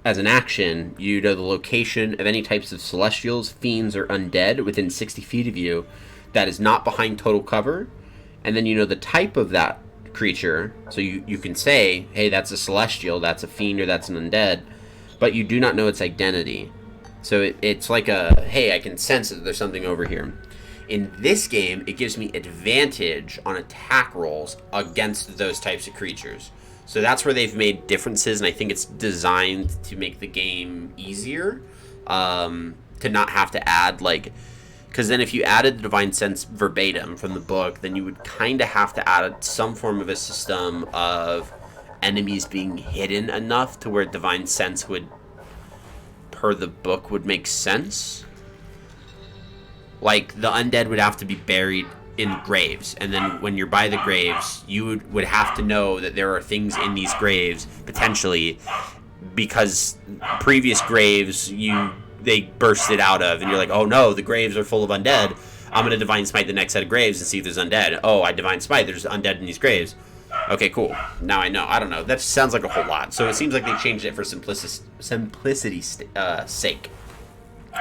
as an action, you know the location of any types of celestials, fiends, or undead within 60 feet of you that is not behind total cover, and then you know the type of that creature, so you can say, hey, that's a celestial, that's a fiend, or that's an undead, but you do not know its identity. So it's like a, hey, I can sense that there's something over here. In this game, it gives me advantage on attack rolls against those types of creatures. So that's where they've made differences, and I think it's designed to make the game easier, to not have to add, like, because then if you added the divine sense verbatim from the book, then you would kind of have to add some form of a system of enemies being hidden enough to where divine sense would, per the book, would make sense. Like, the undead would have to be buried in graves, and then when you're by the graves, you would have to know that there are things in these graves, potentially, because previous graves they bursted out of, and you're like, oh no, the graves are full of undead. I'm gonna divine smite the next set of graves and see if there's undead. Oh, I divine smite, there's undead in these graves. Okay, cool. Now I know. I don't know. That sounds like a whole lot. So it seems like they changed it for simplicity's sake.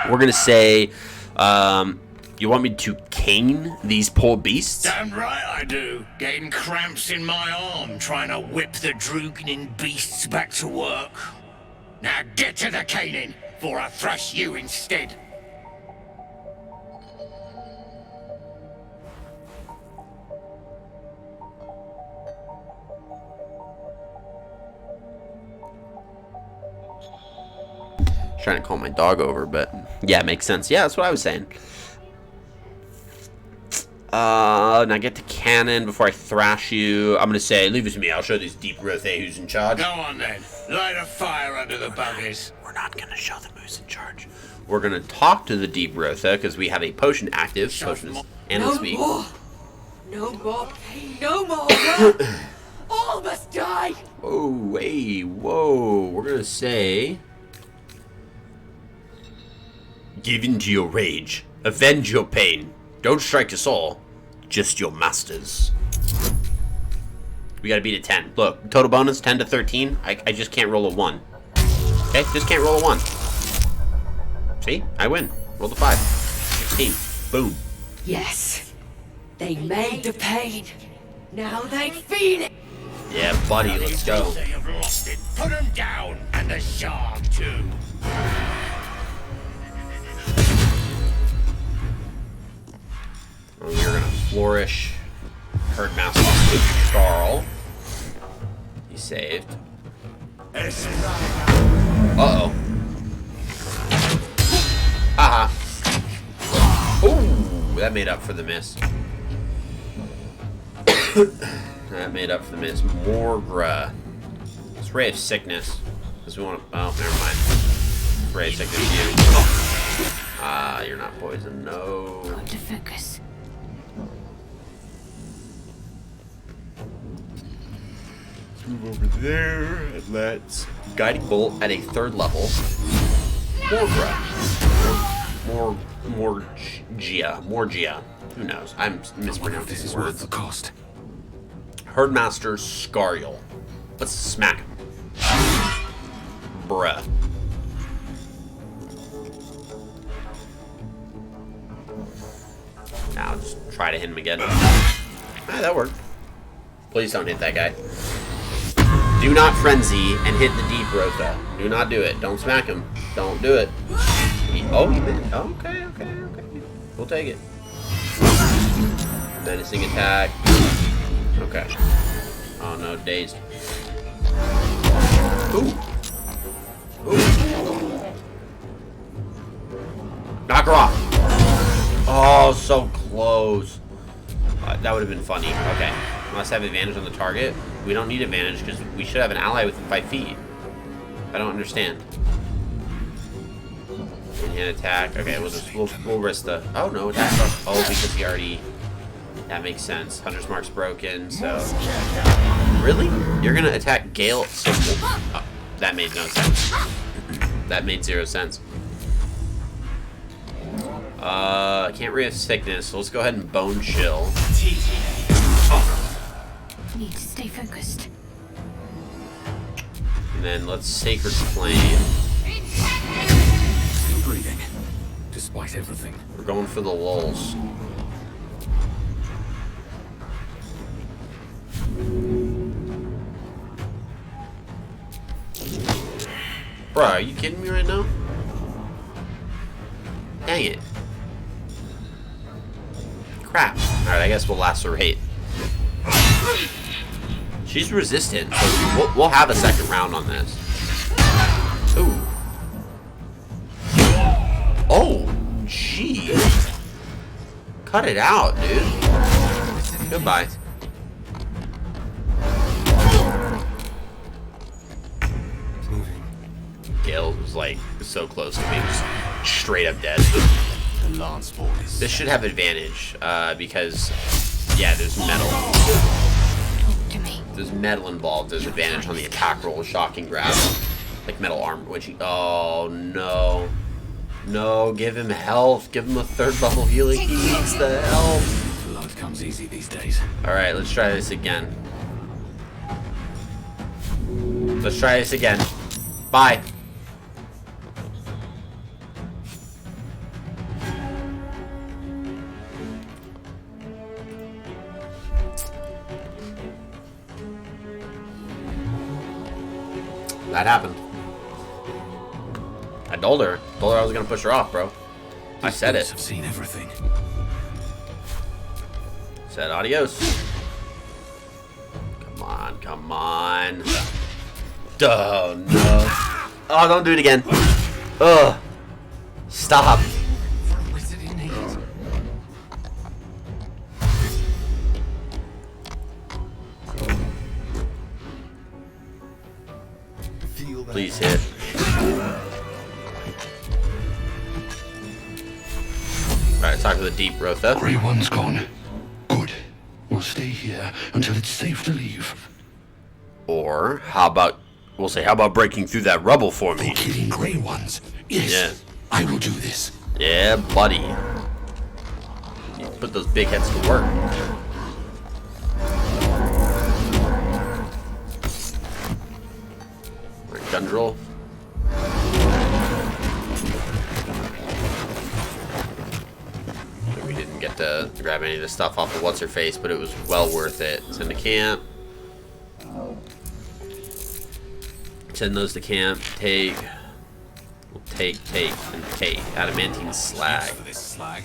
We're gonna say, you want me to cane these poor beasts? Damn right I do. Getting cramps in my arm trying to whip the Druganin beasts back to work. Now get to the caning, for I thrash you instead. Trying to call my dog over, but yeah, it makes sense. Yeah, that's what I was saying. Now get to cannon before I thrash you. I'm gonna say, leave it to me. I'll show these deep growth who's in charge. Go on then. Light a fire under the buggers. We're not gonna show them who's in charge. We're gonna talk to the deep Rotha because we have a potion active. Potion is animal speak. No more pain, no more. All must die. Oh, hey, whoa. We're gonna say, give in to your rage. Avenge your pain. Don't strike us all. Just your masters. We gotta beat a 10. Look, total bonus 10 to 13. I just can't roll a 1. Okay, just can't roll a 1. See? I win. Roll the 5. 16. Boom. Yes. They made the pain. Now they feel it. Yeah, buddy, let's go. They have lost it. Put them down, and the shark too. We're gonna flourish. Herdmaster Carl. He saved. Uh-oh. Haha. Ooh, that made up for the miss. That made up for the miss. Morgra. It's Ray of Sickness. Because we want to... Oh, never mind. Ray of Sickness, you. Ah, you're not poisoned. No. Got to focus. Let's move over there and let's... Guiding Bolt at a 3rd level. Morgra. Morgia. Who knows? I'm mispronouncing this is words. worth the cost. Herdmaster Scariel. Let's smack him. Bruh. Now just try to hit him again. Ah, that worked. Please don't hit that guy. Do not frenzy and hit the deep Rotha. Do not do it. Don't smack him. Don't do it. He missed. Okay. We'll take it. Menacing attack. Okay. Oh no, dazed. Ooh. Knock her off. Oh, so close. That would have been funny. Okay. Must have advantage on the target. We don't need advantage because we should have an ally within 5 feet. I don't understand. In-hand attack. Okay, we'll risk the... Oh, no. Attack. Oh, because he already... That makes sense. Hunter's Mark's broken, so... Really? You're gonna attack Gale... Oh, that made no sense. That made 0 sense. Can't read sickness, so let's go ahead and Bone Chill. Need to stay focused. And then let's Sacred Flame. Still breathing, despite everything. We're going for the lulls. Bro, are you kidding me right now? Dang it. Crap. Alright, I guess we'll lacerate. She's resistant, so we'll have a second round on this. Ooh. Oh, jeez. Cut it out, dude. Goodbye. was like so close to being just straight up dead. The lance boys. This should have advantage because, yeah, there's metal. There's metal involved. There's advantage on the attack roll, shocking grab, like metal armor. Which oh no, no! Give him health. Give him a 3rd level healing. He needs the health. Blood comes easy these days. All right, let's try this again. Let's try this again. Bye. That happened. I told her. Told her I was gonna push her off, bro. I said it. I've seen everything. Said adios. Come on, come on. Oh no. Oh, don't do it again. Ugh. Stop. Please hit. Alright, talk to the deep, Rotha. Grey One's gone. Good. We'll stay here until it's safe to leave. Or, how about, we'll say, how about breaking through that rubble for me? Killing Grey Ones. Yes. Yeah. I will do this. Yeah, buddy. You put those big heads to work. Gundrel. We didn't get to grab any of the stuff off of what's-her-face, but it was well worth it. Send to camp. Send those to camp. Take. We'll take, and take. Adamantine slag. For this slag.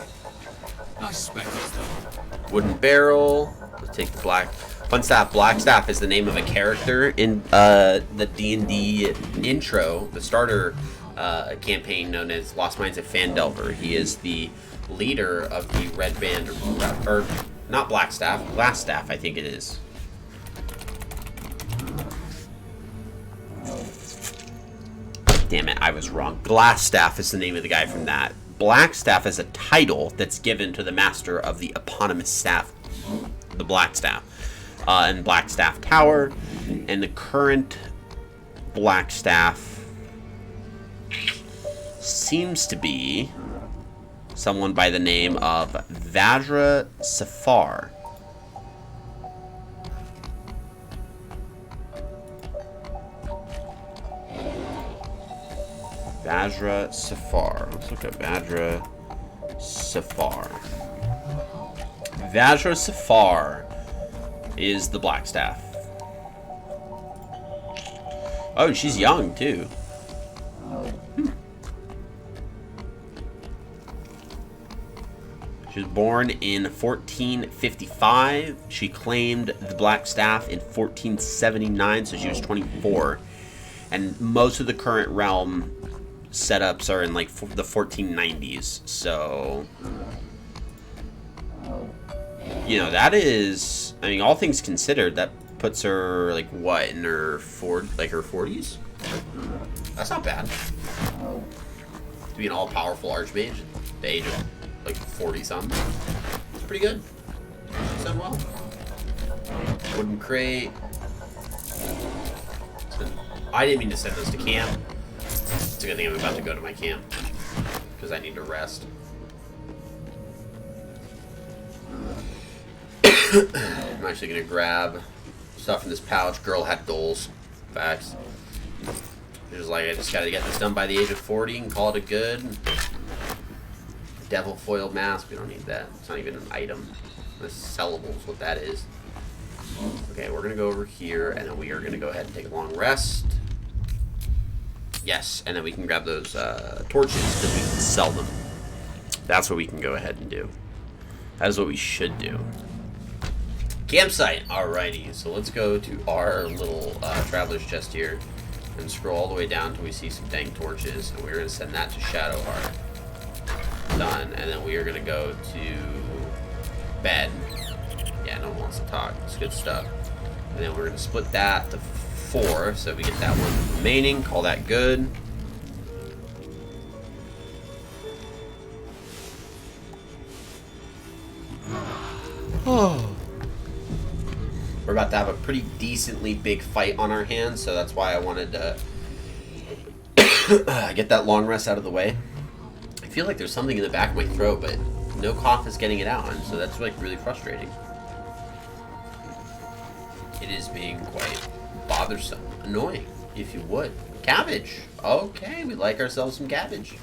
Nice specters, though. Wooden barrel. Let's take the black. Fun staff. Blackstaff is the name of a character in the D&D intro, the starter campaign known as Lost Mines of Phandelver. He is the leader of the Red Band, or not Blackstaff, Glassstaff, I think it is. Damn it, I was wrong. Glassstaff is the name of the guy from that. Blackstaff is a title that's given to the master of the eponymous staff, the Blackstaff. And Blackstaff Tower, and the current Blackstaff seems to be someone by the name of Vajra Safar. Vajra Safar. Let's look at Vajra Safar. Vajra Safar is the Blackstaff. Oh, she's young too. She was born in 1455. She claimed the Blackstaff in 1479, so she was 24. And most of the current realm setups are in like the 1490s. So, you know, that is, I mean, all things considered, that puts her like what in her her 40s. That's not bad. To be an all-powerful archmage at the age of like 40-something. It's pretty good. She's done well. Wooden crate. I didn't mean to send those to camp. It's a good thing I'm about to go to my camp because I need to rest. I'm actually gonna grab stuff in this pouch. Girl had goals. Facts. It was like, I just gotta get this done by the age of 40 and call it a good. Devil foil mask. We don't need that. It's not even an item. This is sellable is what that is. Okay, we're gonna go over here and then we are gonna go ahead and take a long rest. Yes, and then we can grab those torches because we can sell them. That's what we can go ahead and do. That is what we should do. Campsite. Alrighty, so let's go to our little traveler's chest here and scroll all the way down until we see some dang torches, and we're gonna send that to Shadowheart. Done, and then we are gonna go to bed. Yeah, no one wants to talk. It's good stuff. And then we're gonna split that to 4, so we get that one remaining. Call that good. Oh. We're about to have a pretty decently big fight on our hands, so that's why I wanted to get that long rest out of the way. I feel like there's something in the back of my throat, but no cough is getting it out, and so that's like really frustrating. It is being quite bothersome, annoying, if you would. Cabbage. Okay, we like ourselves some cabbage.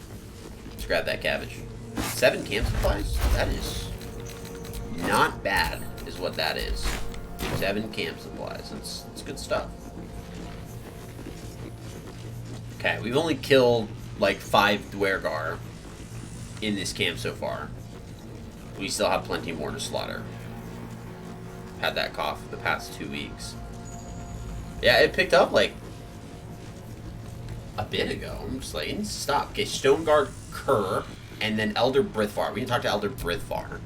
Let's grab that cabbage. 7 camp supplies? That is not bad, is what that is. 7 camp supplies. That's good stuff. Okay, we've only killed like 5 Dwergar in this camp so far. We still have plenty more to slaughter. Had that cough the past 2 weeks. Yeah, it picked up like a bit ago. I'm just like, it needs to stop. Okay, Stoneguard Kerr, and then Elder Brithvar. We can talk to Elder Brithvar.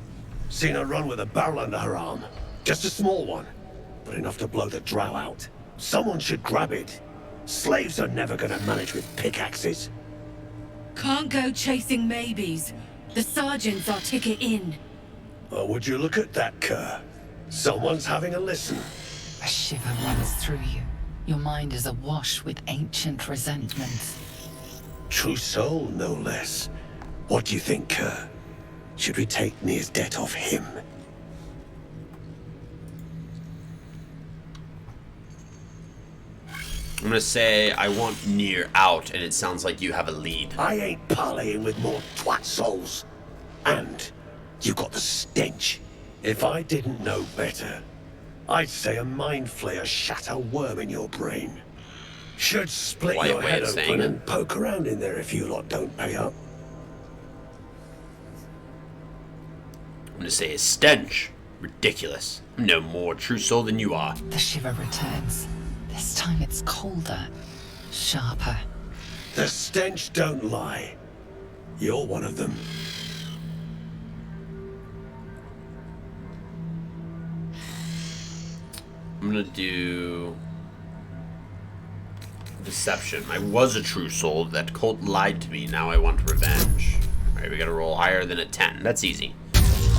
Seen her run with a barrel under her arm. Just a small one, but enough to blow the drow out. Someone should grab it. Slaves are never gonna manage with pickaxes. Can't go chasing maybes. The sergeant's our ticket in. Or would you look at that, Kerr? Someone's having a listen. A shiver runs through you. Your mind is awash with ancient resentments. True soul, no less. What do you think, Kerr? Should we take Nir's debt off him? I'm gonna say I want Nir out, and it sounds like you have a lead. I ain't parleying with more twat souls. And you got the stench. If I didn't know better, I'd say a mind flayer shat a worm in your brain. Should split White your way head of saying open it. and poke around in there if you lot don't pay up. I'm gonna say a stench. Ridiculous. I'm no more true soul than you are. The shiver returns. This time it's colder, sharper. The stench don't lie. You're one of them. I'm gonna do deception. I was a true soul. That cult lied to me. Now I want revenge. Alright, we gotta roll higher than a 10. That's easy.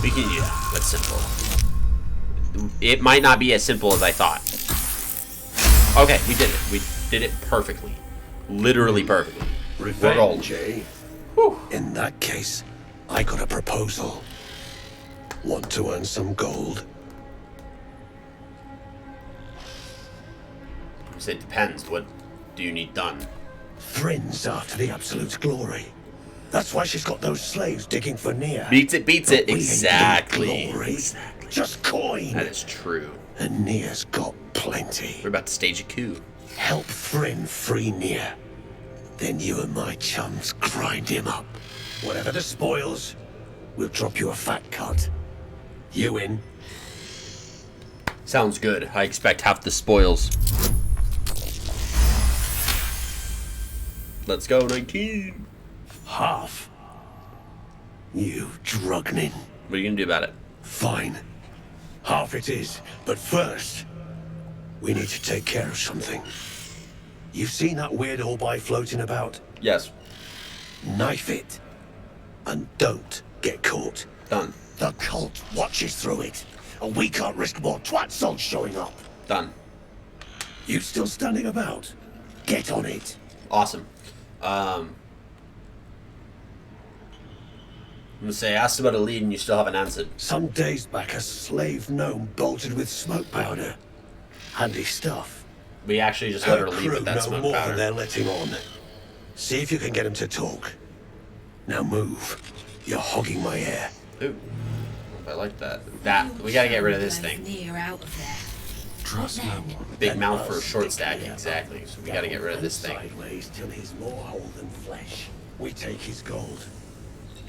We can do that. That's simple. It might not be as simple as I thought. Okay, we did it. We did it perfectly. Literally perfectly. We're gold. Revenge, eh? In that case, I got a proposal. Want to earn some gold? So it depends. What do you need done? Thrin's after the absolute glory. That's why she's got those slaves digging for Nir. Beats it, beats it. But we ain't Exactly. doing glory, just coin. That is true. And Nir's got plenty. We're about to stage a coup. Help Thryn free Nir. Then you and my chums grind him up. Whatever the spoils, we'll drop you a fat cut. You in? Sounds good. I expect half the spoils. Let's go, 19. Half. You drugnin. What are you gonna do about it? Fine. Half it is. But first, we need to take care of something. You've seen that weird orb floating about? Yes. Knife it. And don't get caught. Done. The cult watches through it. And we can't risk more twat souls showing up. Done. You still standing about? Get on it. Awesome. I'm gonna say, I asked about a lead and you still haven't answered. Some days back, a slave gnome bolted with smoke powder. Handy stuff. We actually just let her leave crew with that know smoke more powder. than they're letting on. See if you can get him to talk. Now move. You're hogging my air. Ooh. I like that. We gotta get rid of this thing. Near out of there. Trust no one. Big mouth for a short stack, exactly. So we gotta get rid of this thing. Sideways till he's more whole than flesh. We take his gold.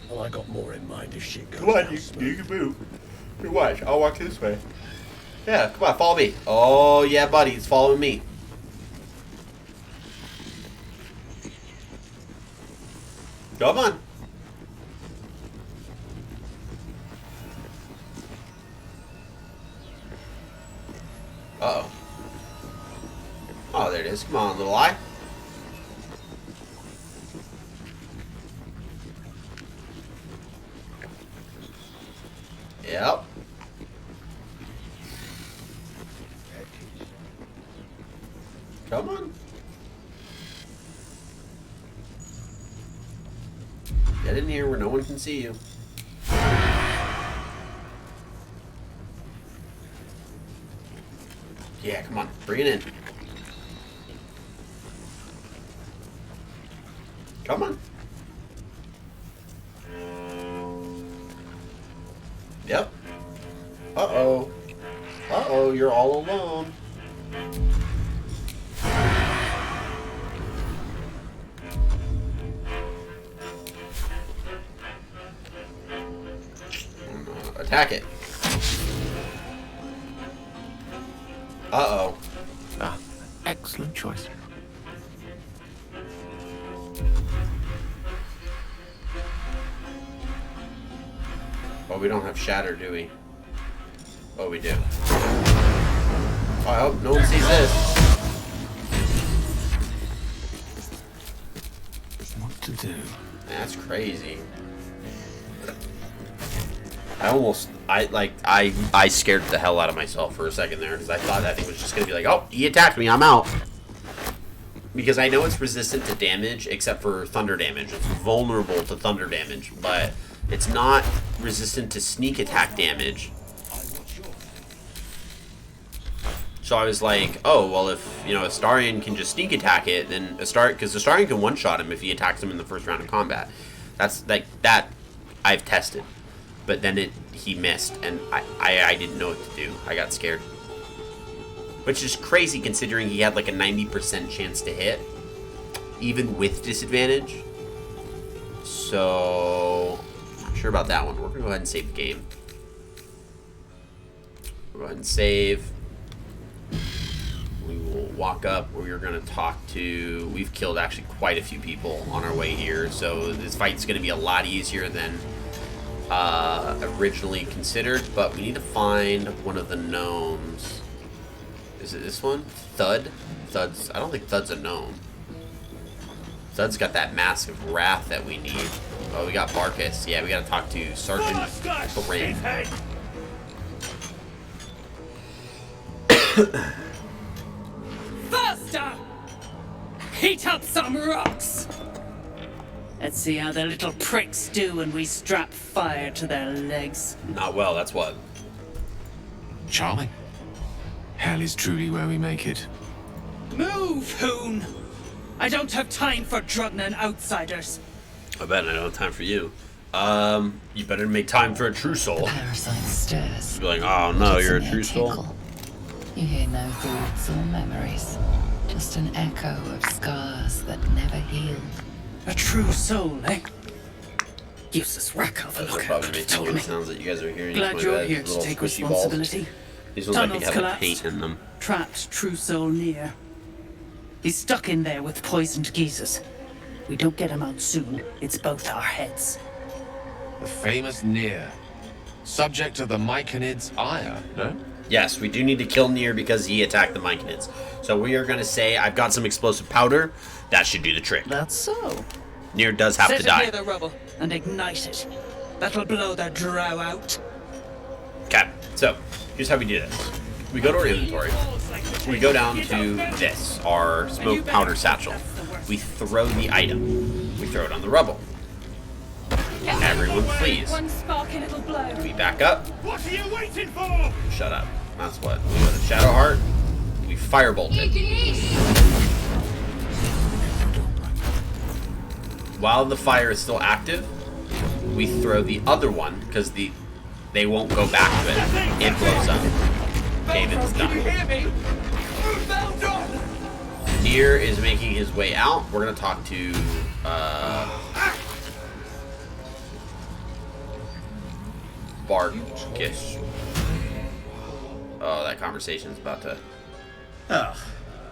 Well, I got more in mind if shit goes down smooth. can move. You watch. I'll walk this way. Yeah, come on, follow me. Oh yeah, buddy, it's following me. Come on. Uh-oh. Oh, there it is. Come on, little eye. Yep. Come on. Get in here where no one can see you. Yeah, come on. Bring it in. Come on. Yep. Uh-oh. Uh-oh, you're all alone. Attack it. Uh-oh. Ah, excellent choice. Oh, we don't have shatter, do we? Oh, we do. I hope no one sees this. What to do? That's crazy. I scared the hell out of myself for a second there because I thought that thing was just gonna be like, oh, he attacked me, I'm out. Because I know it's resistant to damage except for thunder damage. It's vulnerable to thunder damage, but it's not resistant to sneak attack damage. So I was like, oh, well, if, you know, Astarion can just sneak attack it, then because Astarion can one-shot him if he attacks him in the first round of combat. That's, like, that I've tested. But then he missed, and I didn't know what to do. I got scared. Which is crazy considering he had like a 90% chance to hit, even with disadvantage. So, not sure about that one. We're gonna go ahead and save the game. We'll go ahead and save. We will walk up. We're gonna talk to. We've killed actually quite a few people on our way here, so this fight's gonna be a lot easier than originally considered. But we need to find one of the gnomes. Is it this one? Thud? Thud's. I don't think Thud's a gnome. Thud's got that mask of wrath that we need. Oh, we got Barkus. Yeah, we gotta talk to Sergeant Brand. Faster! Heat up some rocks! Let's see how the little pricks do when we strap fire to their legs. Not well, that's what. Charming. Hell is truly where we make it. Move, Hoon! I don't have time for Drugnan outsiders. I bet I don't have time for you. You better make time for a true soul. Parasite stirs. Be like, oh no, you're a true soul. Tickle. You hear no thoughts or memories, just an echo of scars that never healed. A true soul, eh? Useless whack of a Those are look. probably making the sounds that you guys are hearing. Glad My you're bad. here to Little take squishy responsibility. balls. These ones I think Tunnels have collapsed. paint in them. Trapped true soul near. He's stuck in there with poisoned geezers. We don't get him out soon. It's both our heads. The famous Nier. Subject to the Myconid's ire, no? Yes, we do need to kill Nier because he attacked the Myconids. So we are going to say, I've got some explosive powder. That should do the trick. That's so. Nier does have to Set it die. near the rubble and ignite it. That'll blow their drow out. Okay, so here's how we do this. We go to our inventory. We go down to this, our smoke powder satchel. We throw the item. We throw it on the rubble. Everyone flees. One spark and it'll blow. We back up. What are you waiting for? Shut up. That's what. We go to Shadowheart. We firebolt it. While the fire is still active, we throw the other one because they won't go back to it. It blows up. David's done. Nier is making his way out. We're gonna talk to Barkus. Oh, that conversation's about to. Oh,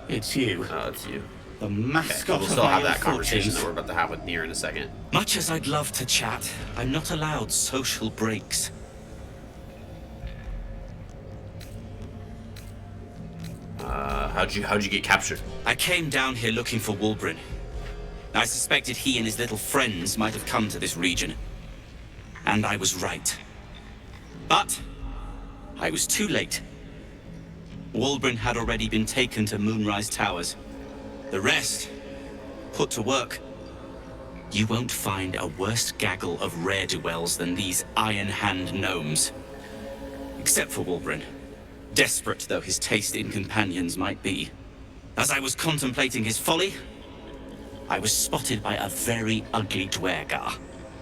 it's you. Oh, it's you. The Okay, mascot so we'll of still my have that ill conversation fortunes. that we're about to have with Nier in a second. Much as I'd love to chat, I'm not allowed social breaks. How'd you get captured? I came down here looking for Wulbren. I suspected he and his little friends might have come to this region. And I was right. But I was too late. Wulbren had already been taken to Moonrise Towers, The rest, put to work. You won't find a worse gaggle of rare-dwells than these Iron Hand gnomes. Except for Wulbren, desperate though his taste in companions might be. As I was contemplating his folly, I was spotted by a very ugly dwergar.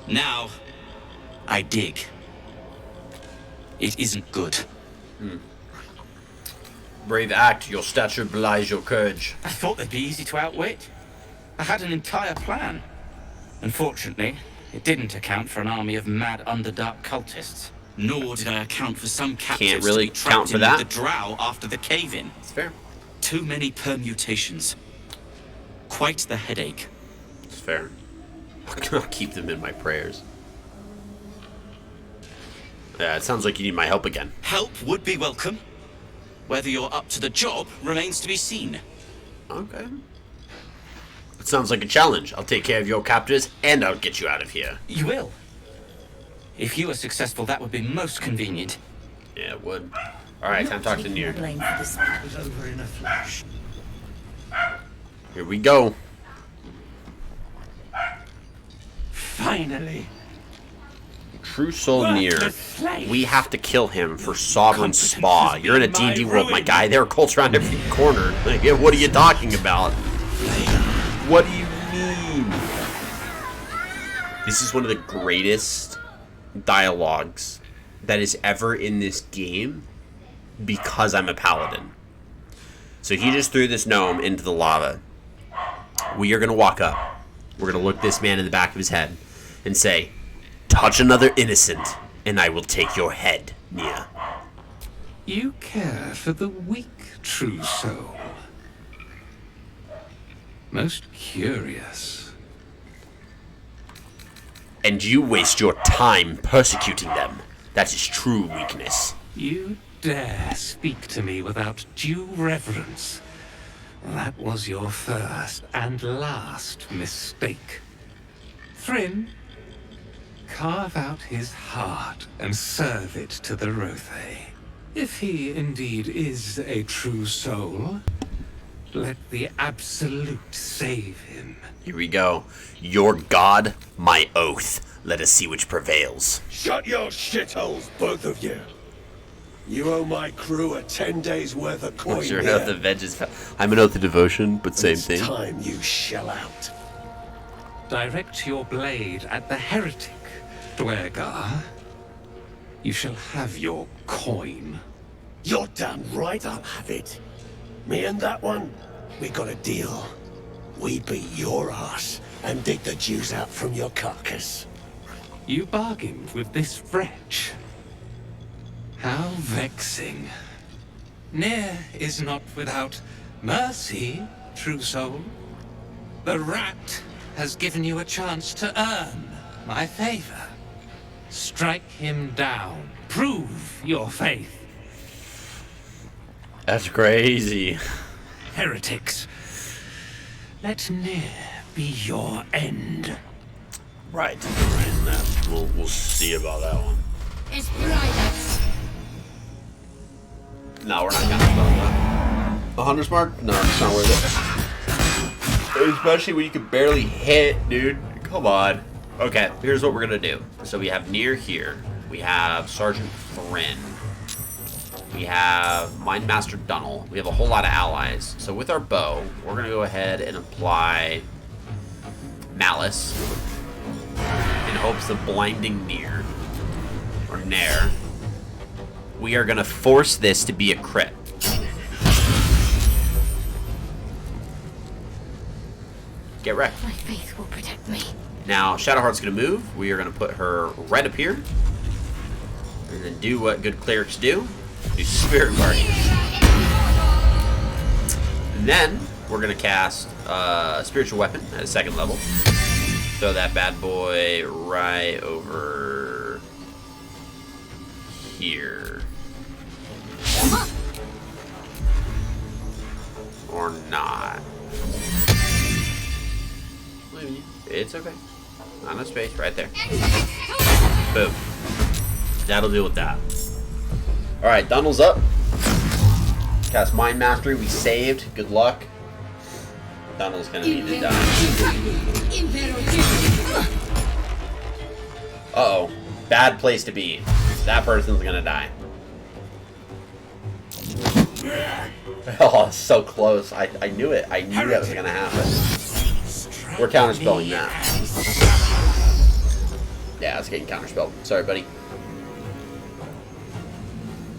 Now, I dig. It isn't good. Brave act, your stature belies your courage. I thought they'd be easy to outwit. I had an entire plan. Unfortunately, it didn't account for an army of mad Underdark cultists. Nor did I account for some captives Can't really to be trapped count for in that. with the drow after the cave-in. It's fair. Too many permutations. Quite the headache. It's fair. I'll keep them in my prayers. Yeah, it sounds like you need my help again. Help would be welcome. Whether you're up to the job remains to be seen. Okay. It sounds like a challenge. I'll take care of your captors, and I'll get you out of here. You will. If you are successful, that would be most convenient. Yeah, it would. Alright, time to talk to Nier. Blame for this was over in a flash. Here we go. Finally. True Soul Nier. We have to kill him for Sovereign Spa. You're in a D&D world, my guy. There are cults around every corner. Like, what are you talking about? What do you mean? This is one of the greatest dialogues that is ever in this game because I'm a paladin. So he just threw this gnome into the lava. We are going to walk up. We're going to look this man in the back of his head and say, touch another innocent, and I will take your head, Nia. You care for the weak, true soul. Most curious. And you waste your time persecuting them. That is true weakness. You dare speak to me without due reverence. That was your first and last mistake. Thrym, carve out his heart and serve it to the Rothe. If he indeed is a true soul, let the Absolute save him. Here we go. Your god, my oath. Let us see which prevails. Shut your shitholes, both of you. You owe my crew a 10 days worth of coin. Sure here. enough, the veg is. I'm an oath of devotion, but same thing. It's time you shell out. Direct your blade at the heretic, Dwergar. You shall have your coin. You're damn right I'll have it. Me and that one, we got a deal. We beat your ass and dig the Jews out from your carcass. You bargained with this wretch. How vexing. Nier is not without mercy, true soul. The rat has given you a chance to earn my favor. Strike him down. Prove your faith. That's crazy. Heretics. Let Nier be your end. Right. And we'll see about that one. It's bright. No, we're not gonna spell that. A 100 mark? No, it's not worth it. Especially when you can barely hit, dude. Come on. Okay, here's what we're gonna do. So we have Nier here. We have Sergeant Thryn. We have Mindmaster Dunnel. We have a whole lot of allies. So with our bow, we're gonna go ahead and apply Malice in hopes of blinding Nier. Or Nair. We are gonna force this to be a crit. Get wrecked. My faith will protect me. Now, Shadowheart's gonna move. We are gonna put her right up here. And then do what good clerics do. Do Spirit Guardian. And then, we're gonna cast Spiritual Weapon at a 2nd level. Throw that bad boy right over here. Or not. It's okay. On a space right there. Boom. That'll deal with that. Alright, Dunnel's up. Cast Mind Mastery. We saved. Good luck. Donald's gonna need to die. Uh-oh. Bad place to be. That person's gonna die. Oh, so close. I knew it. I knew that was gonna happen. We're counterspelling that. Yeah, it's getting counterspelled. Sorry, buddy.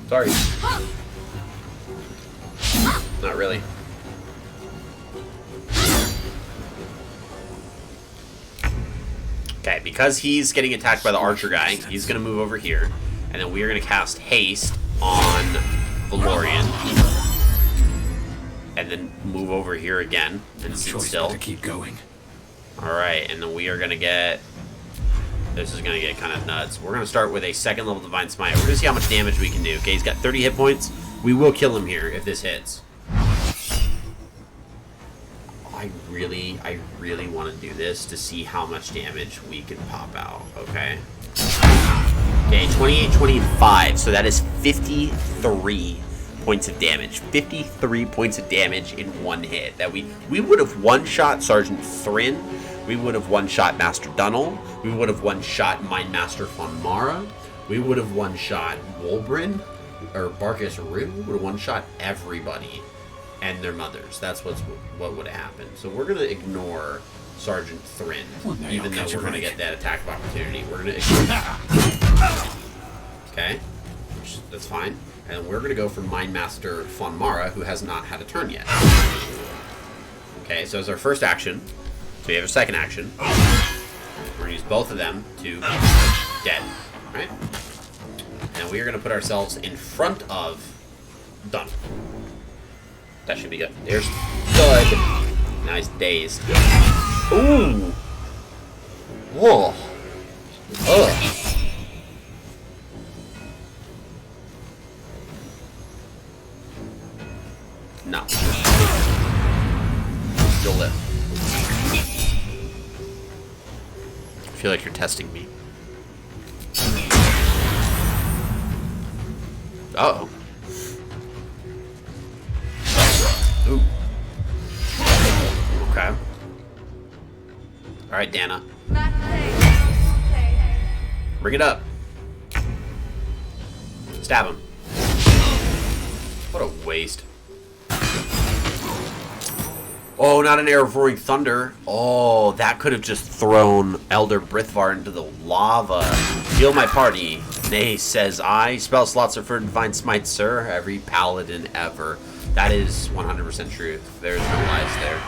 Sorry. Not really. Okay, because he's getting attacked by the archer guy, he's going to move over here. And then we are going to cast Haste on Valorian. And then move over here again and sit still. Keep going. Alright, and then we are going to get... This is going to get kind of nuts. We're going to start with a second level Divine Smite. We're going to see how much damage we can do. Okay, he's got 30 hit points. We will kill him here if this hits. I really want to do this to see how much damage we can pop out, okay? Okay, 28, 20, and 5, so that is 53 points of damage. 53 points of damage in one hit. That we would have one-shot Sergeant Thrin, we would have one-shot Master Dunnel, we would have one-shot Mind Master Von Mara, we would have one-shot Wolbrin, or Barkus Rib, we would have one-shot everybody. And their mothers. That's what would have happened. So we're going to ignore Sergeant Thrin, even though we're going to get that attack of opportunity. We're going to ignore. Okay, that's fine. And we're going to go for Mind Master Von Mara, who has not had a turn yet. Okay, so as our first action, so we have a second action. We're going to use both of them to dead, right? And we are going to put ourselves in front of Dunn. That should be good. There's good. Nice dazed. Ooh. Whoa. Ugh. No. You'll live. I feel like you're testing me. Uh-oh. Ooh. Okay. Alright, Dana. Bring it up. Stab him. What a waste. Oh, not an arrow of roaring thunder. Oh, that could have just thrown Elder Brithvar into the lava. Heal my party. Nay, says I. Spell slots are for Divine Smite, sir. Every paladin ever. That is 100% truth. There's no lies there.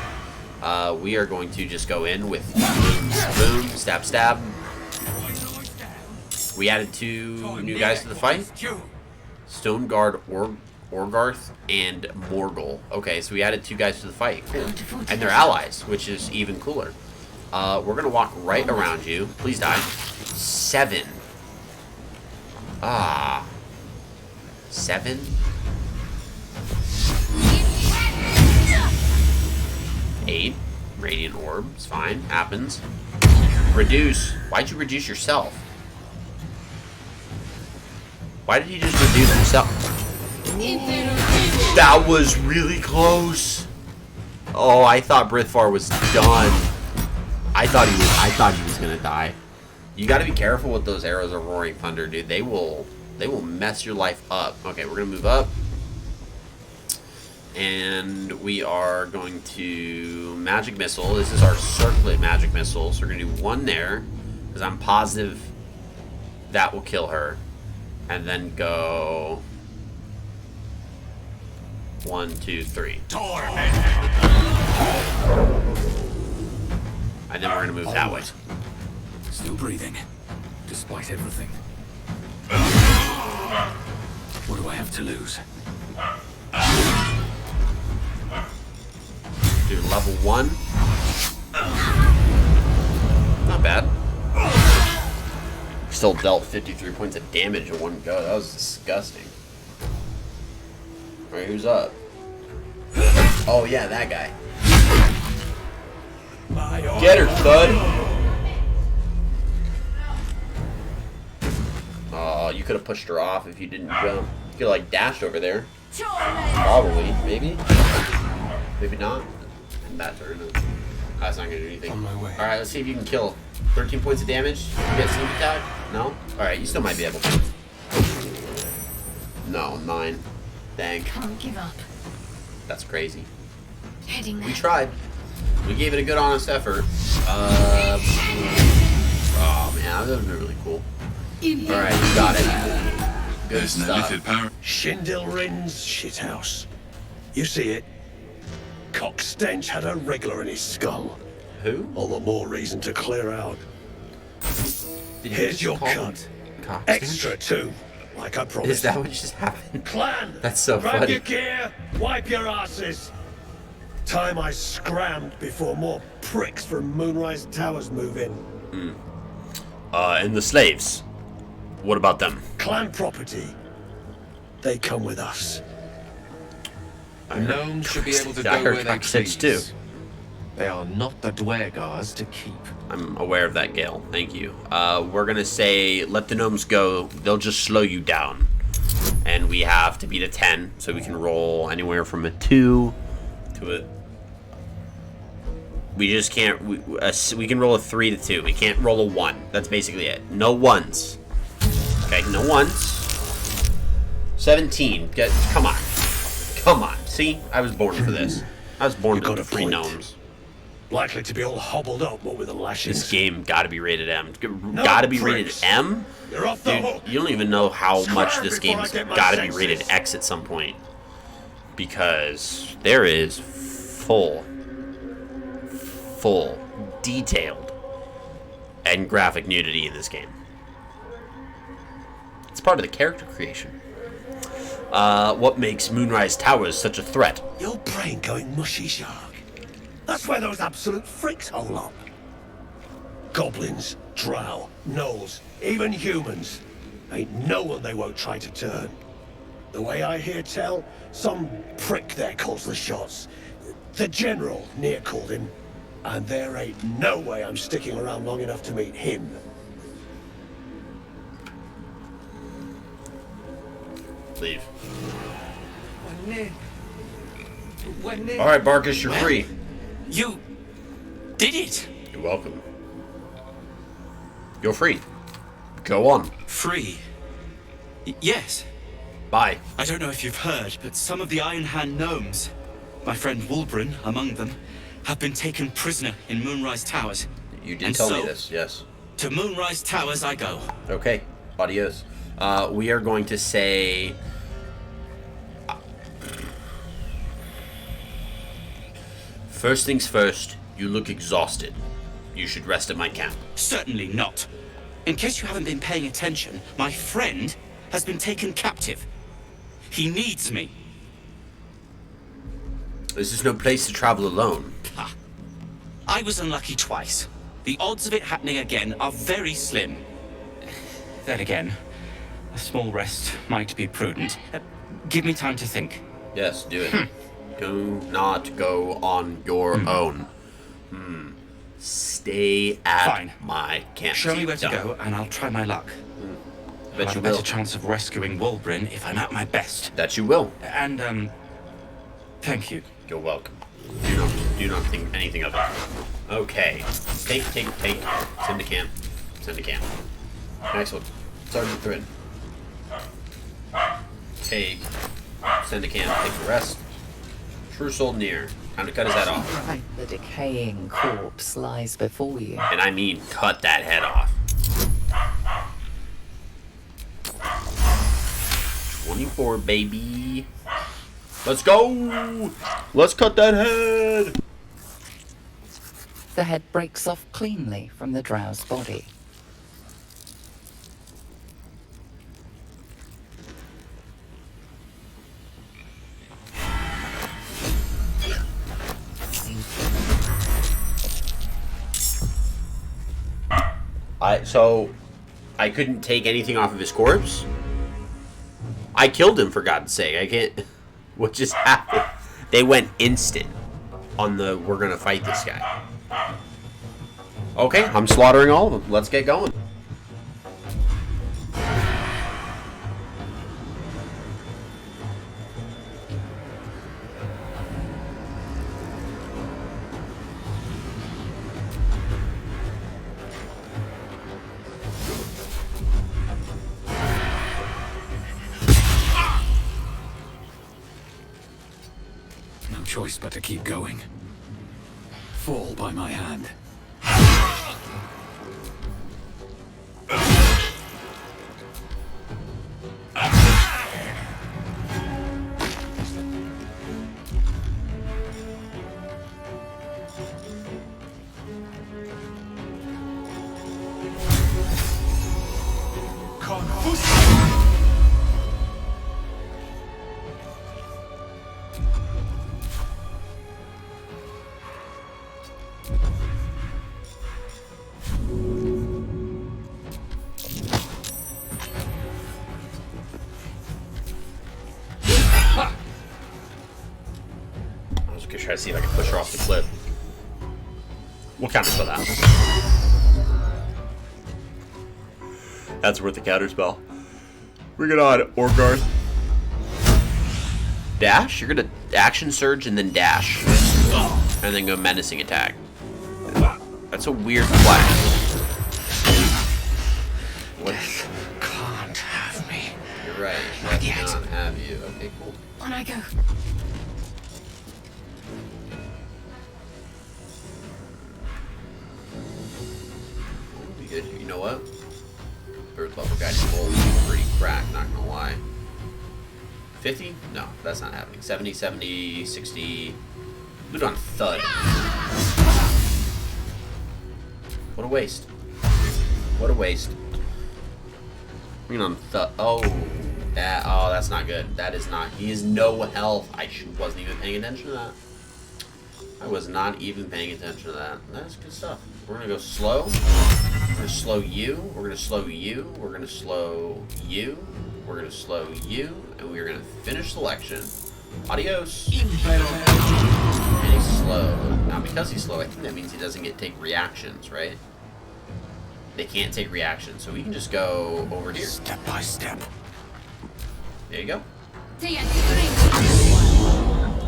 We are going to just go in with boom, boom, stab, stab. We added 2 new guys to the fight. Stoneguard Orgarth and Morgul. Okay, so we added 2 guys to the fight. Cool. And they're allies, which is even cooler. We're going to walk right around you. Please die. 7. 7. 8. Radiant Orb. It's fine. Happens. Reduce. Why'd you reduce yourself? Why did he just reduce himself? That was really close. Oh, I thought Brithvar was done. I thought he was gonna die. You gotta be careful with those arrows of roaring thunder, dude. They will mess your life up. Okay, we're gonna move up. And we are going to magic missile. This is our circlet magic missile. So we're gonna do 1 there, because I'm positive that will kill her. And then go 1, 2, 3. And then we're gonna move that way. Still breathing, despite everything. What do I have to lose? Do level 1. Not bad. Still dealt 53 points of damage in one go. That was disgusting. Alright, who's up? Oh yeah, that guy. Get her, thud! Oh, you could have pushed her off if you didn't jump. You could have like dashed over there. Probably, maybe. Maybe not. that turn. That's not gonna do anything. On my way. Alright, let's see if you can kill. 13 points of damage. You get sneak attack? No? Alright, you still might be able to. No, 9. Dang. Can't give up. That's crazy. Heading there. We tried. We gave it a good, honest effort. Oh man, that would have been really cool. Alright, you got it. Good stuff. Schindilrin's shithouse. You see it? Cock Stench had a regular in his skull. Who? All the more reason to clear out. Here's your cut. Extra too, like I promised. Is that what just happened? Clan! That's so grab funny. your gear, wipe your asses. Time I scrammed before more pricks from Moonrise Towers move in. And the slaves. What about them? Clan property. They come with us. Gnomes should be able to I go heard where they Cockstitch please. too. They are not the Dwergars to keep. I'm aware of that, Gale. Thank you. We're gonna say, let the gnomes go. They'll just slow you down. And we have to beat a 10, so we can roll anywhere from a 2 to a... We just can't... We can roll a 3 to 2. We can't roll a 1. That's basically it. No 1s. Okay, no 1s. 17. Come on. Come on. See? I was born for this. I was born for the free gnomes. Likely to be all hobbled up, what with the lashings. This game gotta be rated M. Gotta be rated M? You're off the hook. You don't even know how much Swear this before game's I get my gotta be senses. rated X at some point. Because there is full, detailed, and graphic nudity in this game. It's part of the character creation. What makes Moonrise Towers such a threat? Your brain going mushy, Shark. That's where those absolute freaks hole up. Goblins, drow, gnolls, even humans. Ain't no one they won't try to turn. The way I hear tell, some prick there calls the shots. The general near called him. And there ain't no way I'm sticking around long enough to meet him. Leave. When Alright, Barkus, you're free. You did it. You're welcome. You're free. Go on. Free? Yes. Bye. I don't know if you've heard, but some of the Iron Hand gnomes, my friend Wulbren among them, have been taken prisoner in Moonrise Towers. You did And tell me so, this, yes. To Moonrise Towers I go. Okay, adios. We are going to say... First things first, you look exhausted. You should rest at my camp. Certainly not. In case you haven't been paying attention, my friend has been taken captive. He needs me. This is no place to travel alone. Ha. I was unlucky twice. The odds of it happening again are very slim. Then again, a small rest might be prudent. Give me time to think. Yes, do it. Do not go on your own. Stay at Fine. my camp. Show me where to Done. go, and I'll try my luck. Bet I'll you have a better will. chance of rescuing Wulbren if I'm at my best. That you will. And, thank you. You're welcome. Do not think anything of it. Okay. Take. Send to camp. Send to camp. Next one. Sergeant Thrin. Take. Send to camp. Take a rest. True soul near. Time to cut his head off. Right, the decaying corpse lies before you. And I mean cut that head off. 24, baby. Let's go! Let's cut that head! The head breaks off cleanly from the drow's body. So I couldn't take anything off of his corpse? I killed him, for God's sake. I can't... What just happened? They went instant on the, we're gonna fight this guy. Okay, I'm slaughtering all of them. Let's get going. choice but to keep going. Fall by my hand. I was gonna try to see if I can push her off the cliff. We'll counter spell that. That's worth the counter spell. Bring it on, Orgard. Dash? You're gonna action surge and then dash. And then go menacing attack. That's a weird play. What? Can't have me. You're right. Not yet. Not have you. Okay, cool. On I go. Be good. You know what? Third level guiding bolt is pretty cracked, not gonna lie. 50? No, that's not happening. 70, 70, 60. Put it on thud. What a waste. What a waste. Bring it on thud. Oh, that's not good. That is not. He has no health. Wasn't even paying attention to that. I was not even paying attention to that. That's good stuff. We're gonna go slow. We're gonna slow you. We're gonna slow you. We're gonna slow you. We're gonna slow you, and we're gonna finish selection. Adios. And he's slow. Now, because he's slow, I think that means he doesn't take reactions, right? They can't take reactions, so we can just go over here. Step by step. There you go.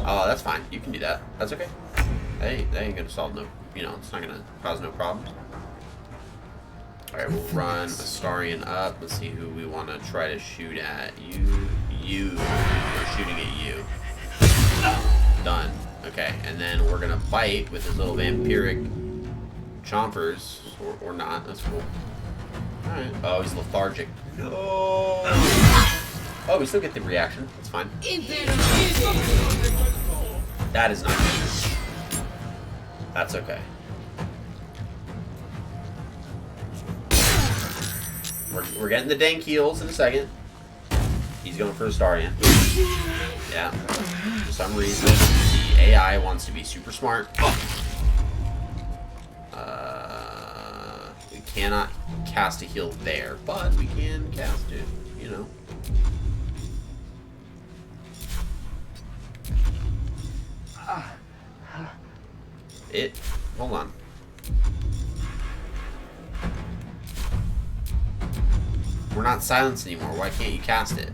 Oh, that's fine. You can do that. That's okay. That ain't gonna solve no. It's not gonna cause no problems. All right, we'll run Astarion up. Let's see who we want to try to shoot at. You. We're shooting at you. Done. Okay, and then we're gonna bite with his little vampiric chompers, or not. That's cool. All right. Oh, he's lethargic. No. Oh, we still get the reaction. That's fine. That is not good. That's okay. We're getting the dank heals in a second. He's going for Astarion. Yeah. For some reason, the AI wants to be super smart. We cannot cast a heal there, but we can cast it, Hold on. We're not silenced anymore. Why can't you cast it?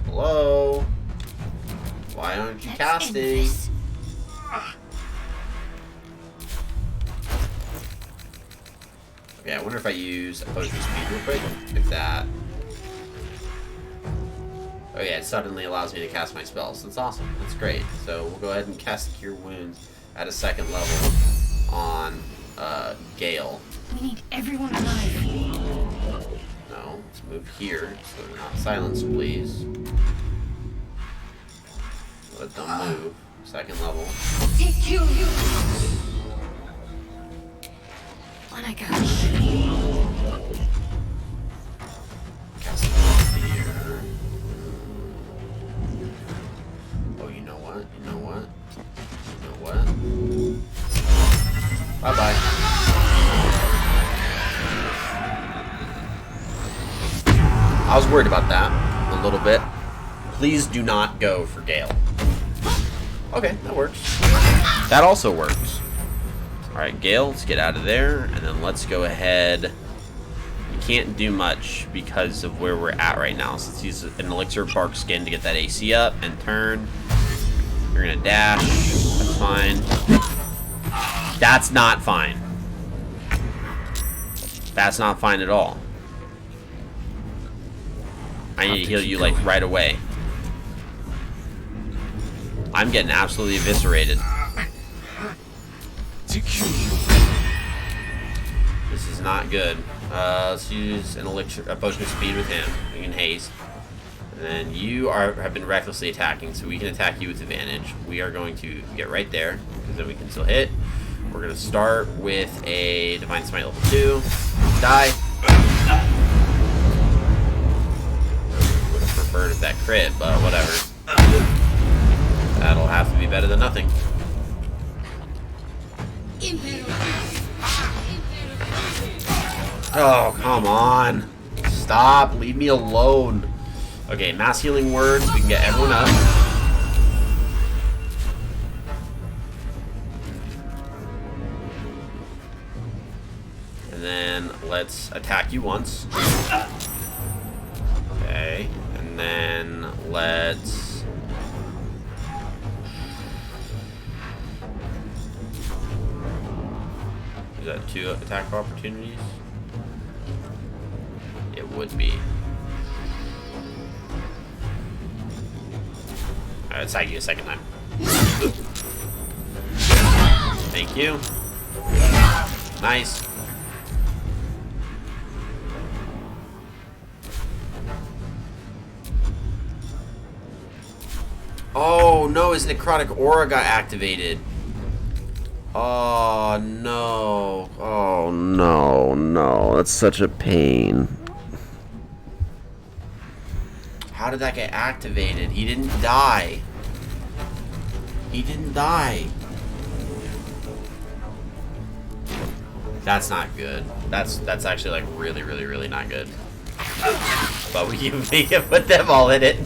Hello? Why aren't you casting? Okay, I wonder if I use potion speed real quick. If that. Oh yeah, it suddenly allows me to cast my spells. That's awesome. That's great. So we'll go ahead and cast Cure Wounds at a second level on Gale. We need everyone alive. No, let's move here so they're not silenced, please. Let them move. Second level. Take you. On I go. Cast it here. Oh, you know what? You know what? You know what? Bye-bye. I was worried about that a little bit. Please do not go for Gale. Okay, that works. That also works. Alright, Gale, let's get out of there, and then let's go ahead. We can't do much because of where we're at right now. So let's use an Elixir of Bark Skin to get that AC up and turn. We're gonna dash. That's fine. That's not fine. That's not fine at all. I need to heal you, like, right away. I'm getting absolutely eviscerated. This is not good. Let's use an elixir, a potion of speed with him. We can haste. And then you have been recklessly attacking, so we can attack you with advantage. We are going to get right there, because then we can still hit. We're going to start with a Divine Smite level 2. Die. Would have preferred if that crit, but whatever. That'll have to be better than nothing. Oh, come on. Stop. Leave me alone. Okay, mass healing words. We can get everyone up. And then let's attack you once. Okay. And then let's... Is that 2 attack opportunities? It would be. Let's attack you a second time. Thank you. Nice. Oh no, his necrotic aura got activated. Oh no. Oh no, no. That's such a pain. How did that get activated? He didn't die. He didn't die. That's not good. That's actually like really, really, really not good. But we can put them all in it.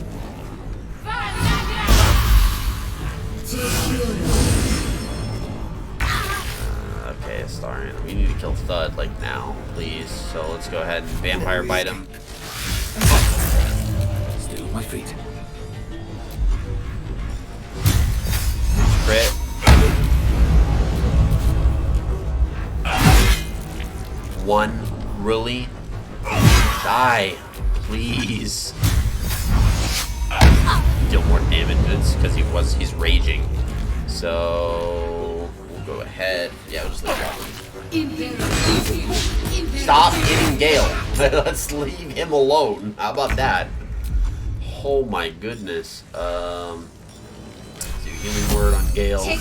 Okay, starring. We need to kill Thud like now, please. So let's go ahead and vampire bite him. Still on my feet. Crit. One, really? Die, please. Deal more damage because he's raging. So we'll go ahead. Yeah, we'll just leave him. Stop hitting Gale. Let's leave him alone. How about that? Oh my goodness. Do healing word on Gale. And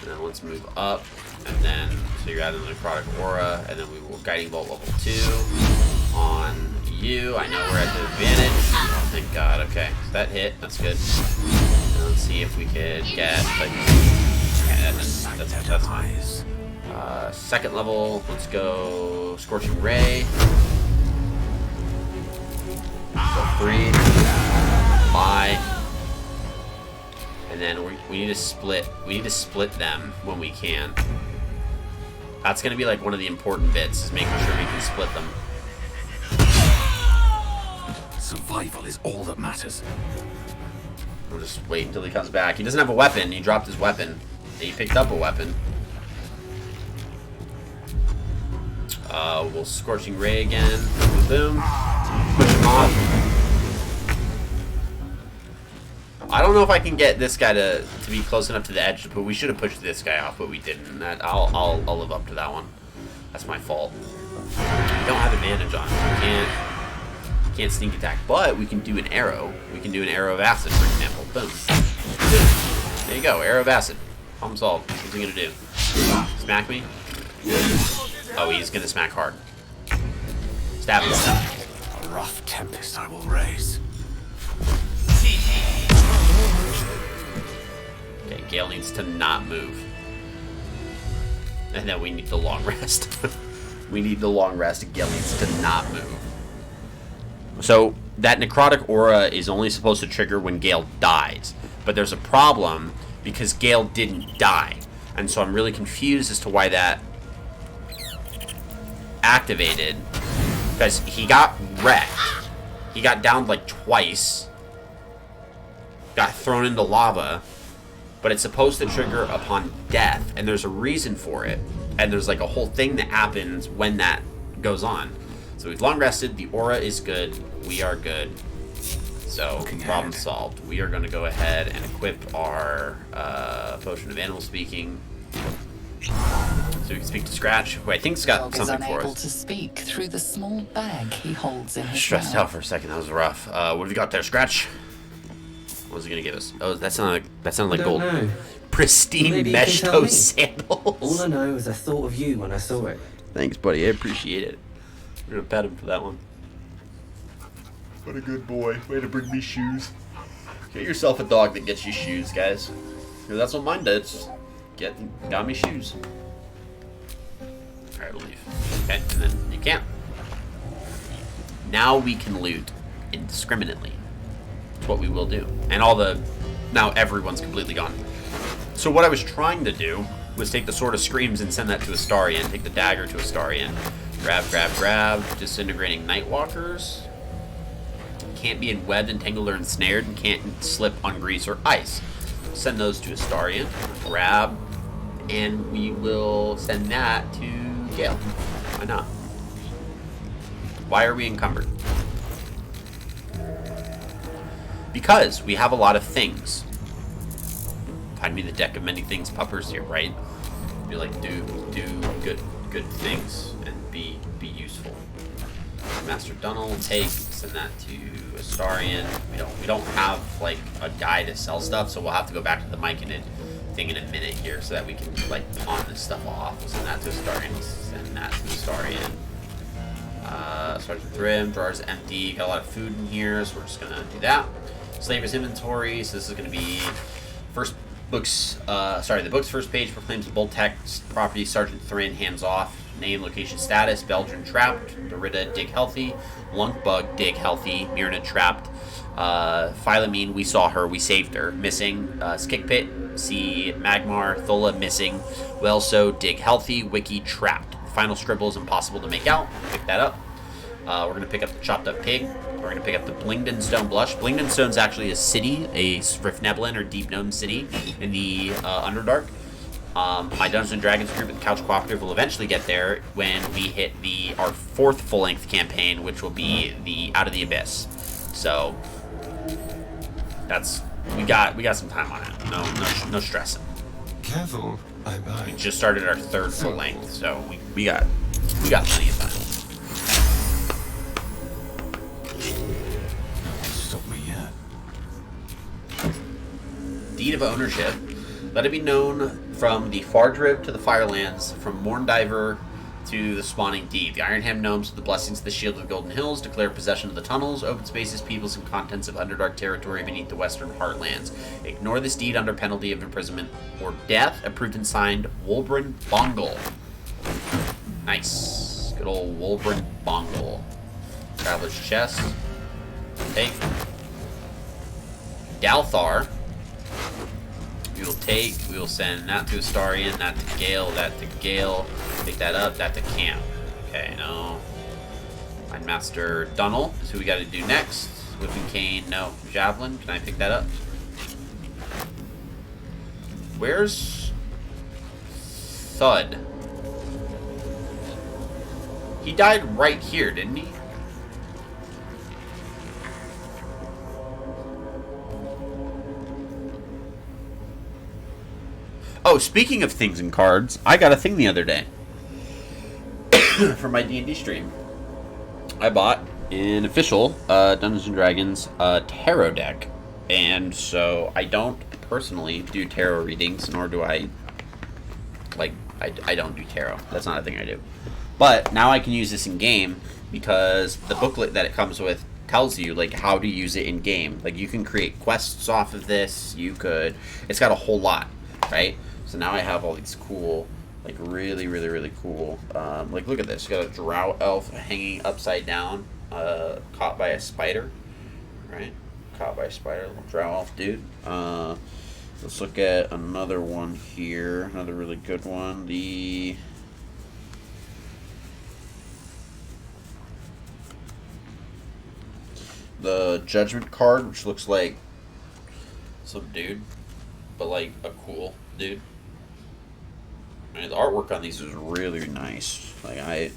then let's move up. And then, so you're adding the necrotic aura, and then we will guiding bolt level 2 on you. I know we're at the advantage. Oh, thank God. Okay, so that hit. That's good. And let's see if we could get like. Yeah, that's fine. Second level. Let's go Scorching Ray. Go freeze. Bye. And then we need to split. We need to split them when we can. That's gonna be like one of the important bits, is making sure we can split them. Survival is all that matters. We'll just wait until he comes back. He doesn't have a weapon. He dropped his weapon. He picked up a weapon. We'll Scorching Ray again. Boom. Push him off. I don't know if I can get this guy to be close enough to the edge, but we should have pushed this guy off, but we didn't. I'll live up to that one. That's my fault. We don't have advantage on him. We can't sneak attack, but we can do an arrow. We can do an arrow of acid, for example. Boom. There you go, arrow of acid. Problem solved. What's he gonna do? Smack me? Oh, he's gonna smack hard. Stab him. A rough tempest I will raise. Okay, Gale needs to not move. And then we need the long rest. We need the long rest. Gale needs to not move. So, that necrotic aura is only supposed to trigger when Gale dies. But there's a problem because Gale didn't die. And so I'm really confused as to why that activated. Because he got wrecked. He got downed like twice. Got thrown into lava. But it's supposed to trigger upon death, and there's a reason for it. And there's like a whole thing that happens when that goes on. So we've long rested. The aura is good. We are good. So problem solved. We are going to go ahead and equip our potion of animal speaking, so we can speak to Scratch, who I think's got Dog something is for unable us. to speak through the small bag he holds in his Stressed mouth. out for a second. That was rough. What have you got there, Scratch? What was he gonna give us? Oh, that sounded like I gold. don't know. Pristine Maybe you mesh can tell toe me. sandals. All I know is I thought of you when I saw it. Thanks, buddy. I appreciate it. We're gonna pet him for that one. What a good boy. Way to bring me shoes. Get yourself a dog that gets you shoes, guys. Because that's what mine does. Got me shoes. Alright, we'll leave. Okay, and then you can't. Now we can loot indiscriminately. That's what we will do. And now everyone's completely gone. So what I was trying to do was take the Sword of Screams and send that to Astarion. Take the dagger to Astarion. Grab. Disintegrating Nightwalkers. Can't be webbed, entangled, or ensnared, and can't slip on grease or ice. Send those to Astarion. Grab, and we will send that to Gale. Why not? Why are we encumbered? Because we have a lot of things. Find me the deck of many things, puppers here, right? Be like, do good things and be useful. Master Dunnel will take, send that to Astarion. We don't have like a guy to sell stuff, so we'll have to go back to the Myconid thing in a minute here so that we can like pawn this stuff off. We'll send that to Astarion. Send that to Astarion. Sergeant Thrim, drawer's empty. Got a lot of food in here, so we're just gonna do that. Slaver's inventory. So this is gonna be the book's first page proclaims the bold text property. Sergeant Thrin, hands off. Name, location, status, Belgian trapped, Dorita, dig healthy, Lunkbug, dig healthy, Myrna trapped, Philemine, we saw her, we saved her, missing, Skikpit, see Magmar, Thola, missing, Wellso, dig healthy, Wiki, trapped. Final scribble is impossible to make out, pick that up. We're going to pick up the chopped up pig, we're going to pick up the Blingden Stone Blush. Blingden Stone's actually a city, a Srifneblin or Deep Gnome city in the Underdark. My Dungeons and Dragons group at the Couch Cooperative will eventually get there when we hit our 4th full-length campaign, which will be the Out of the Abyss. So we got some time on it. No stressing. Careful, we just started our 3rd full length, so we got plenty of time. Stop me yet. Deed of ownership. Let it be known from the Fardrib to the Firelands, from Morndiver to the Spawning Deed. The Ironham Gnomes with the blessings of the Shield of the Golden Hills declare possession of the tunnels, open spaces, peoples, and contents of Underdark territory beneath the Western Heartlands. Ignore this deed under penalty of imprisonment or death. Approved and signed, Wolbrin Bongle. Nice. Good old Wolbrin Bongle. Traveler's Chest. Take. Dalthar. We will send that to Astarion, that to Gale, that to Gale, pick that up, that to camp. Okay, no. Mind Master Dunnel is who we gotta do next. Whipping Cane, no. Javelin, can I pick that up? Where's Thud? He died right here, didn't he? Oh, speaking of things and cards, I got a thing the other day for my D&D stream. I bought an official Dungeons & Dragons tarot deck. And so I don't personally do tarot readings, nor do I don't do tarot. That's not a thing I do. But now I can use this in game because the booklet that it comes with tells you like how to use it in game. Like you can create quests off of this. It's got a whole lot, right? So now I have all these cool, like really, really, really cool. Like look at this. You got a drow elf hanging upside down, caught by a spider, right? Caught by a spider, little drow elf dude. Let's look at another one here. Another really good one. The Judgment card, which looks like some dude, but like a cool dude. I mean, the artwork on these is really nice. Like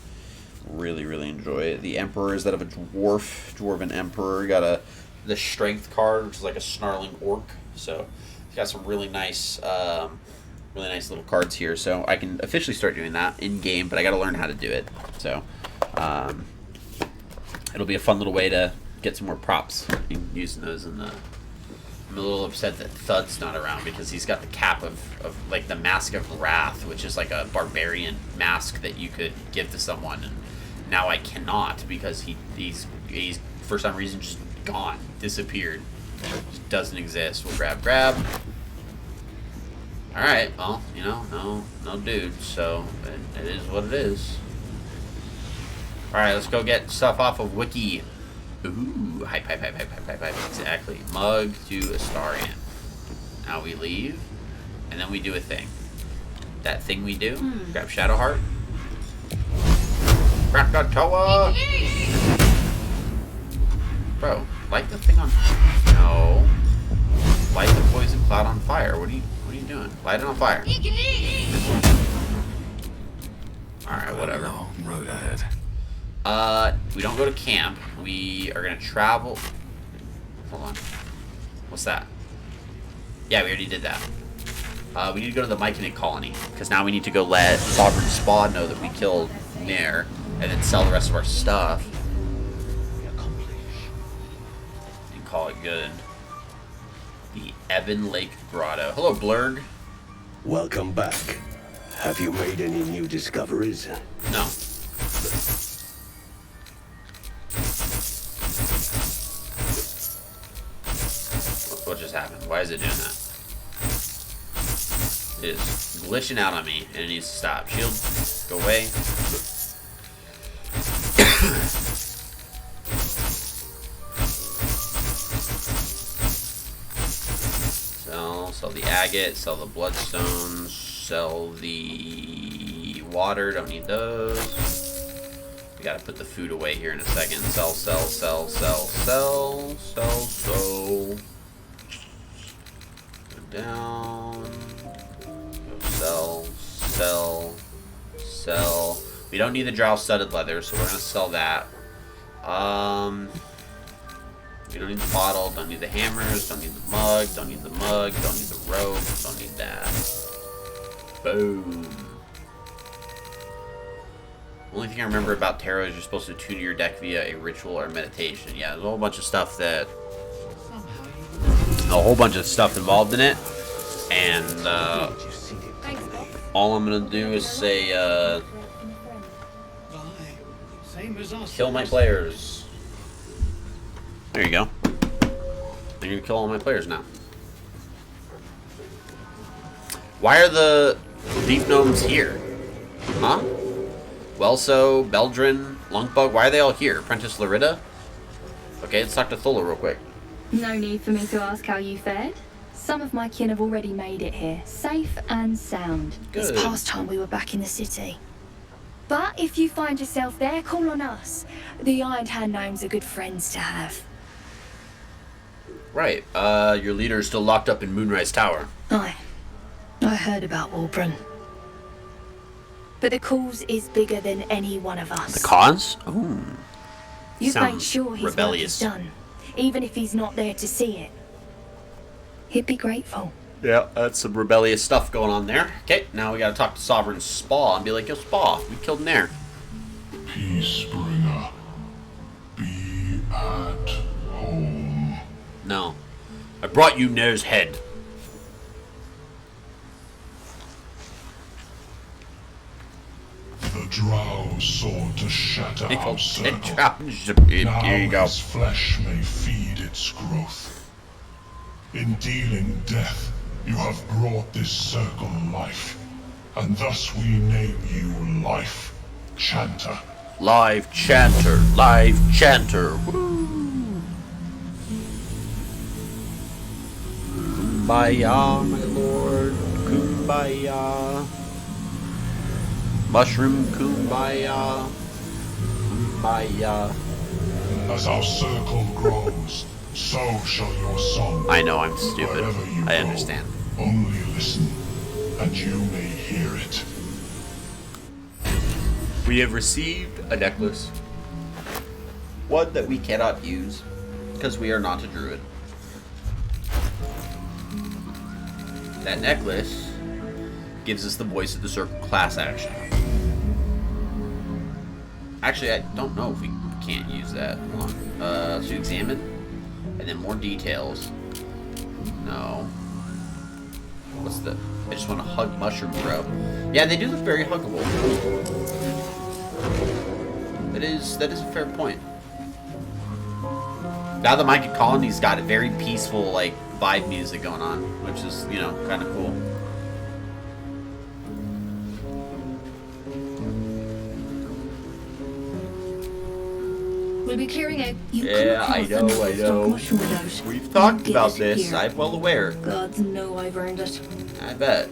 Really, really enjoy it. The Emperor is that of a dwarven Emperor. Got the Strength card, which is like a snarling orc. So it's got some really nice little cards here. So I can officially start doing that in game, but I got to learn how to do it. So it'll be a fun little way to get some more props using those in the. I'm a little upset that Thud's not around because he's got the cap of like the Mask of Wrath, which is like a barbarian mask that you could give to someone, and now I cannot because he's for some reason just gone, disappeared, just doesn't exist. We'll grab. All right, well, you know, no dude, so it is what it is. All right, let's go get stuff off of Wiki. Ooh, hype. Exactly. Mug to Astarion. Now we leave, and then we do a thing. That thing we do, grab Shadowheart. Krakatoa! Bro, light the thing on fire. No. Light the poison cloud on fire. What are you doing? Light it on fire. Alright, whatever. Long road ahead. We don't go to camp. We are gonna travel. Hold on. What's that? Yeah, we already did that. We need to go to the Myconid colony because now we need to go let Sovereign Spa know that we killed Nair, and then sell the rest of our stuff and call it good. The Evan Lake Grotto. Hello, Blurg. Welcome back. Have you made any new discoveries? No. What just happened? Why is it doing that? It is glitching out on me, and it needs to stop. Shield, go away. Sell the agate, sell the bloodstones, sell the water, don't need those. We gotta put the food away here in a second. Sell. Go down. Go sell. We don't need the drow studded leather, so we're gonna sell that. We don't need the bottle, don't need the hammers, don't need the mug, don't need the rope, don't need that. Boom. Only thing I remember about tarot is you're supposed to tune your deck via a ritual or meditation. Yeah, there's a whole bunch of stuff involved in it. And all I'm gonna do is say kill my players. There you go. I'm gonna kill all my players now. Why are the thief gnomes here? Huh? Welso, Beldrin, Lunkbug, why are they all here? Apprentice Larita? Okay, let's talk to Thola real quick. No need for me to ask how you fared. Some of my kin have already made it here, safe and sound. Good. It's past time we were back in the city. But if you find yourself there, call on us. The Iron Hand gnomes are good friends to have. Right, your leader is still locked up in Moonrise Tower. Aye. I heard about Wulbren. But the cause is bigger than any one of us. The cause? Ooh. You've Sounds made sure his rebellious. work is done, even if he's not there to see it. He'd be grateful. Yeah, that's some rebellious stuff going on there. Okay, now we gotta talk to Sovereign Spa and be like, yo, Spa, we killed Nair. Peacebringer, be at home. No. I brought you Nair's head. The drow sought to shatter our circle. Now Now you go. his flesh may feed its growth. In dealing death, you have brought this circle life, and thus we name you Life Chanter. Live Chanter. Woo! Kumbaya, my lord. Kumbaya. Mushroom Kumbaya. Kumbaya. As our circle grows, so shall your song. I know I'm stupid. Wherever you I go, understand. Only listen, and you may hear it. We have received a necklace. One that we cannot use because we are not a druid. That necklace gives us the Voice of the Circle class action. Actually, I don't know if we can't use that. Hold on. To examine. And then more details. No. What's the... I just want to hug mushroom, bro. Yeah, they do look very huggable. That is a fair point. Now the Mighty Colony's got a very peaceful, like, vibe music going on, which is, you know, kind of cool. We'll be clearing out. Yeah, I know. We've talked about this. I'm well aware. Gods know I've earned it. I bet.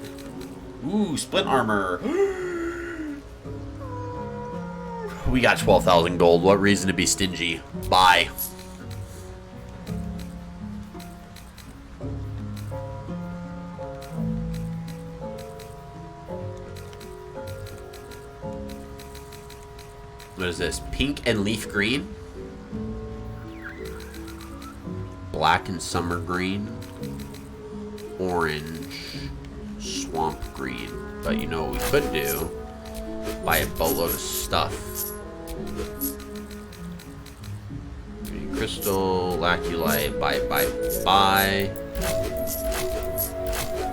Ooh, splint armor. We got 12,000 gold. What reason to be stingy? Bye. What is this? Pink and leaf green? Black and summer green? Orange, swamp green. But you know what we could do? Buy a boatload of stuff. Green crystal, lactulite, buy.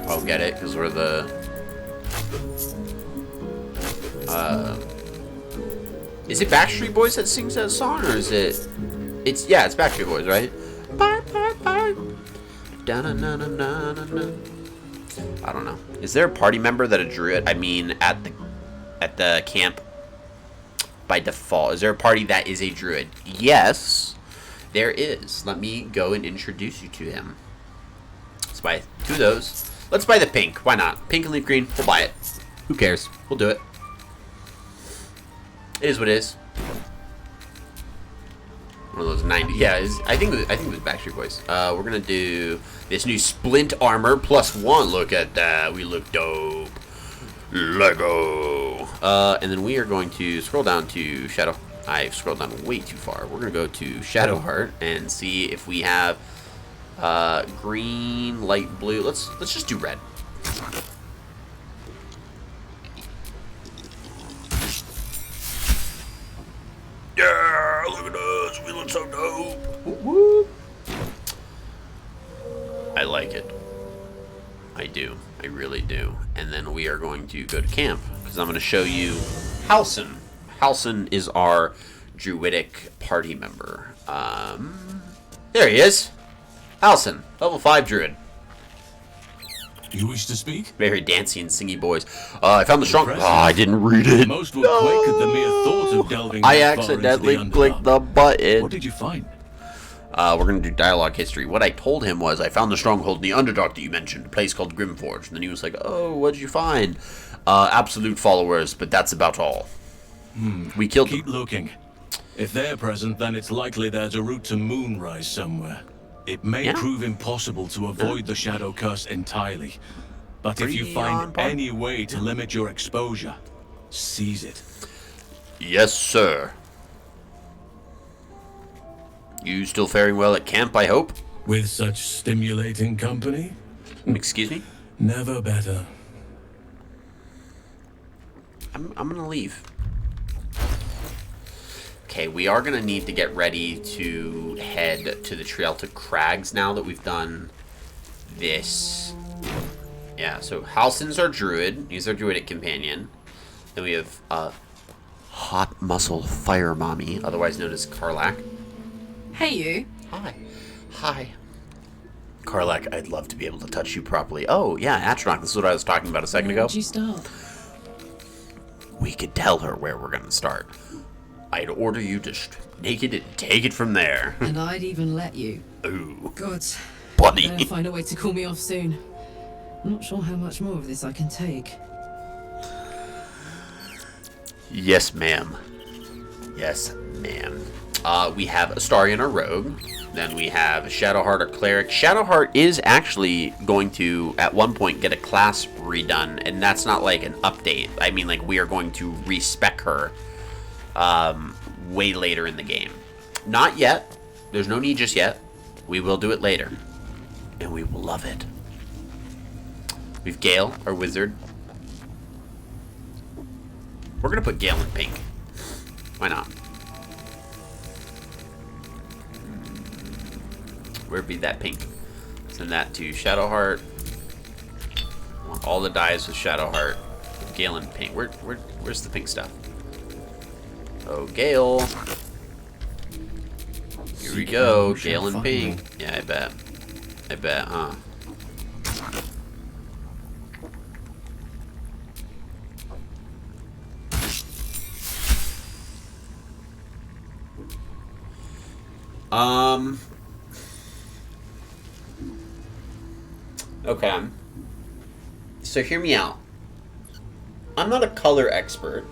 Oh, get it? Because we're the... Is it Backstreet Boys that sings that song, or is it... It's Backstreet Boys, right? Bye. I don't know. Is there a party member that a druid? I mean, at the camp by default, is there a party that is a druid? Yes, there is. Let me go and introduce you to him. Let's buy 2 of those. Let's buy the pink. Why not? Pink and leaf green. We'll buy it. Who cares? We'll do it. It is what it is. One of those 90. Yeah, I think it was Backstreet Boys. We're gonna do this new splint armor +1. Look at that. We look dope. Lego. And then we are going to scroll down to Shadow. I've scrolled down way too far. We're gonna go to Shadowheart and see if we have green, light blue. Let's just do red. Yeah, look at us. We look so dope. Whoop, whoop. I like it. I do. I really do. And then we are going to go to camp because I'm going to show you Halsin. Halsin is our druidic party member. There he is. Halsin, level 5 druid. You wish to speak? Very dancey and singy boys. I found the strong... Oh, I didn't read it. Most will quake at the mere thought of delving I that far accidentally into the clicked the button. What did you find? We're going to do dialogue history. What I told him was, I found the stronghold in the Underdark that you mentioned, a place called Grimforge. And then he was like, oh, what did you find? Absolute followers, but that's about all. We killed them. Keep looking. If they're present, then it's likely there's a route to Moonrise somewhere. It may prove impossible to avoid the Shadow Curse entirely. But if you find any way to limit your exposure, seize it. Yes, sir. You still faring well at camp, I hope? With such stimulating company? Excuse me? Never better. I'm gonna leave. Okay, we are gonna need to get ready to head to the Trialta Crags now that we've done this. Yeah, so Halsin's our druid. He's our druidic companion. Then we have Hot Muscle Fire Mommy, otherwise known as Karlak. Hey, you. Hi. Hi. Karlak, I'd love to be able to touch you properly. Oh, yeah, Atronach, this is what I was talking about a second ago. Where'd you start? We could tell her where we're gonna start. I'd order you to naked and take it from there. And I'd even let you. Ooh. God. Buddy. Better find a way to cool me off soon. I'm not sure how much more of this I can take. Yes, ma'am. Yes, ma'am. We have Astarion, our rogue. Then we have Shadowheart, or Cleric. Shadowheart is actually going to, at one point, get a class redone, and that's not like an update. I mean, like, we are going to respec her way later in the game. Not yet. There's no need just yet. We will do it later. And we will love it. We've Gale, our wizard. We're going to put Gale in pink. Why not? Where'd be that pink? Send that to Shadowheart. Want all the dyes with Shadowheart. Gale in pink. Where's the pink stuff? Oh, Gale. Here we go. Gale in pink. Yeah, I bet. I bet, huh? Okay. So hear me out. I'm not a color expert,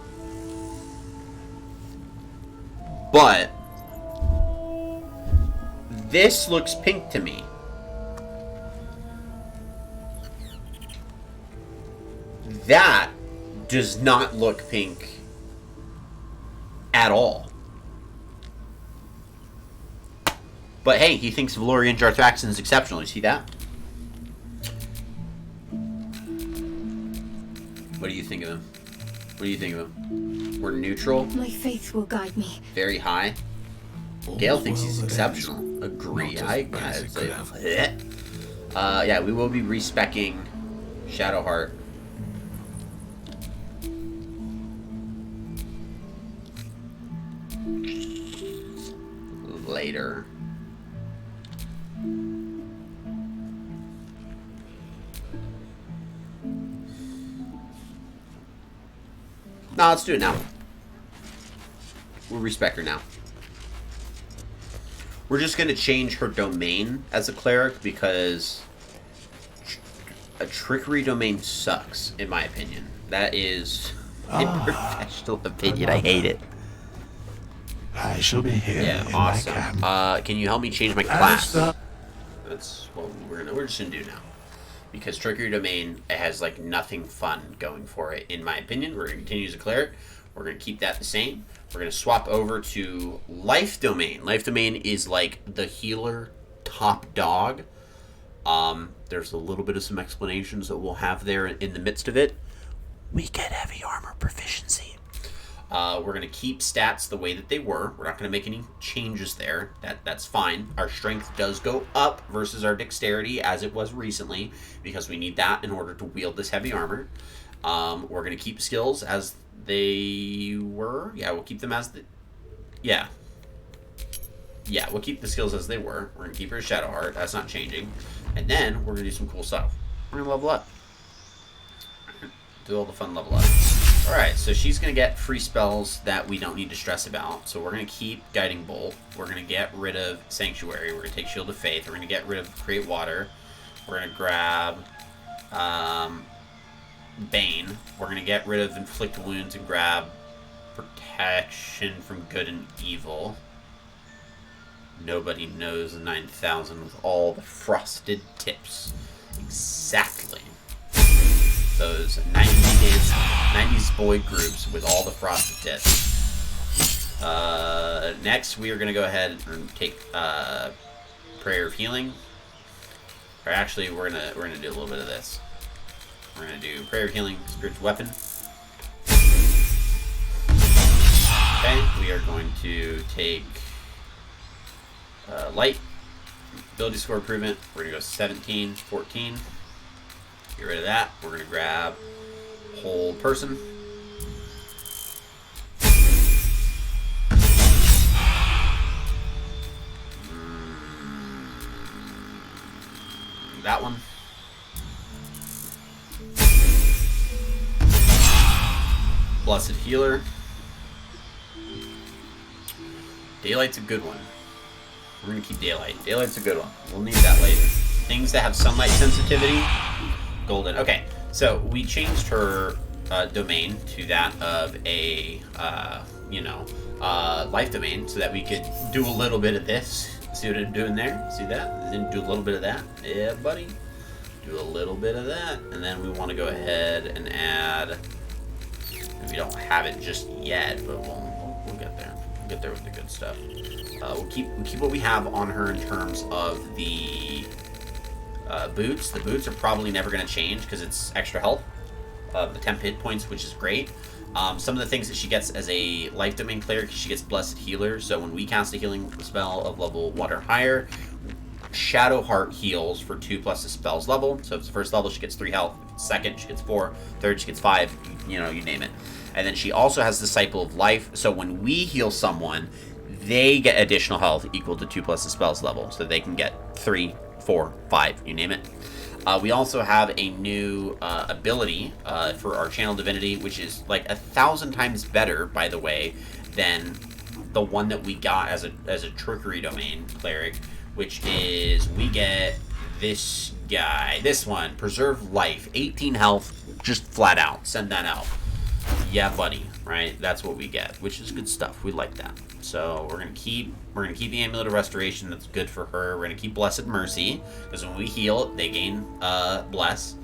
but this looks pink to me. That does not look pink at all. But hey, he thinks Valorian Jarthraxxon is exceptional. You see that? What do you think of him? What do you think of him? We're neutral. My faith will guide me. Very high. Gale thinks he's exceptional. Agree. I'd say. Yeah, we will be respecking Shadowheart. Later. No, let's do it now. We'll respec her now. We're just going to change her domain as a cleric because a trickery domain sucks, in my opinion. That is a professional opinion. I hate it. I shall be here. Yeah, in awesome. my camp. Can you help me change my class? That's what we're just gonna do now. Because trickery domain has like nothing fun going for it, in my opinion. We're gonna continue as a cleric. We're gonna keep that the same. We're gonna swap over to life domain. Life domain is like the healer top dog. There's a little bit of some explanations that we'll have there in the midst of it. We get heavy armor proficiency. We're going to keep stats the way that they were. We're not going to make any changes there. That's fine. Our strength does go up versus our dexterity as it was recently because we need that in order to wield this heavy armor. We're going to keep skills as they were. Yeah, we'll keep them as the... Yeah. Yeah, we'll keep the skills as they were. We're going to keep her as Shadowheart. That's not changing. And then we're going to do some cool stuff. We're going to level up. Do all the fun level up. Alright, so she's going to get free spells that we don't need to stress about. So we're going to keep Guiding Bolt. We're going to get rid of Sanctuary. We're going to take Shield of Faith. We're going to get rid of Create Water. We're going to grab Bane. We're going to get rid of Inflict Wounds and grab Protection from Good and Evil. Nobody knows the 9,000 with all the frosted tips. Exactly. Those 90s boy groups with all the frosted tips. Next, we are going to go ahead and take Prayer of Healing. Or actually, we're gonna do a little bit of this. We're gonna do Prayer of Healing, Spiritual Weapon. Okay, we are going to take Light, Ability Score Improvement. We're gonna go 17, 14. Get rid of that. We're going to grab Whole Person. That one. Blessed Healer. Daylight's a good one. We're going to keep Daylight. Daylight's a good one. We'll need that later. Things that have sunlight sensitivity. Golden. Okay, so we changed her domain to that of a, life domain so that we could do a little bit of this See what I'm doing there? See that? Then do a little bit of that. Yeah, buddy. Do a little bit of that. And then we want to go ahead and add... We don't have it just yet, but we'll get there. We'll get there with the good stuff. We'll keep what we have on her in terms of the boots. The boots are probably never going to change because it's extra health. The 10 hit points, which is great. Some of the things that she gets as a life domain cleric, she gets Blessed Healer. So when we cast a healing spell of level 1 or higher, Shadow Heart heals for 2 plus the spell's level. So if it's the first level, she gets 3 health. If it's second, she gets 4. Third, she gets 5. You know, you name it. And then she also has Disciple of Life. So when we heal someone, they get additional health equal to 2 plus the spell's level. So they can get 3, 4, 5, you name it. We also have a new ability for our Channel Divinity, which is like 1,000 times better, by the way, than the one that we got as a Trickery Domain Cleric, which is we get this guy, this one, Preserve Life, 18 health, just flat out. Send that out. Yeah, buddy, right? That's what we get, which is good stuff. We like that. So we're gonna keep the Amulet of Restoration. That's good for her. We're gonna keep Blessed Mercy because when we heal, they gain Bless.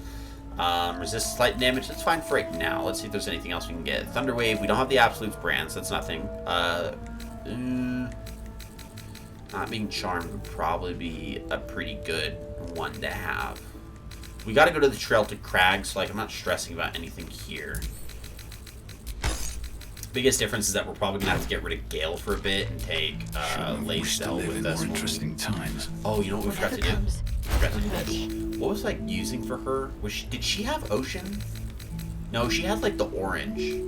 Resist slight damage. That's fine for right now. Let's see if there's anything else we can get. Thunderwave. We don't have the Absolute brand, so that's nothing. Not being charmed would probably be a pretty good one to have. We got to go to the Trail to Crag, so like I'm not stressing about anything here. Biggest difference is that we're probably gonna have to get rid of Gale for a bit and take Lae'zel with us. Interesting times. Oh, you know what we forgot to do? Forgot to do this. What was like using for her? Did she have Ocean? No, she had like the orange,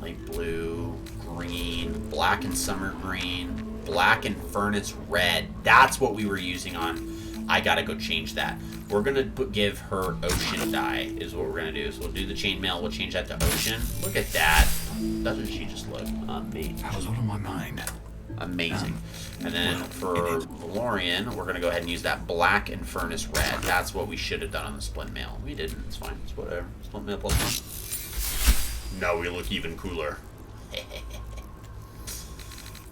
like blue, green, black and summer green, black and furnace red. That's what we were using on. I gotta go change that. We're gonna give her Ocean dye is what we're gonna do. So we'll do the chainmail. We'll change that to Ocean. Look at that. Doesn't she just look amazing? That was on my mind. Amazing. And then for Valorian, we're gonna go ahead and use that black and furnace red. That's what we should have done on the splint mail. We didn't. It's fine. It's whatever. Splint mail +1. Now we look even cooler.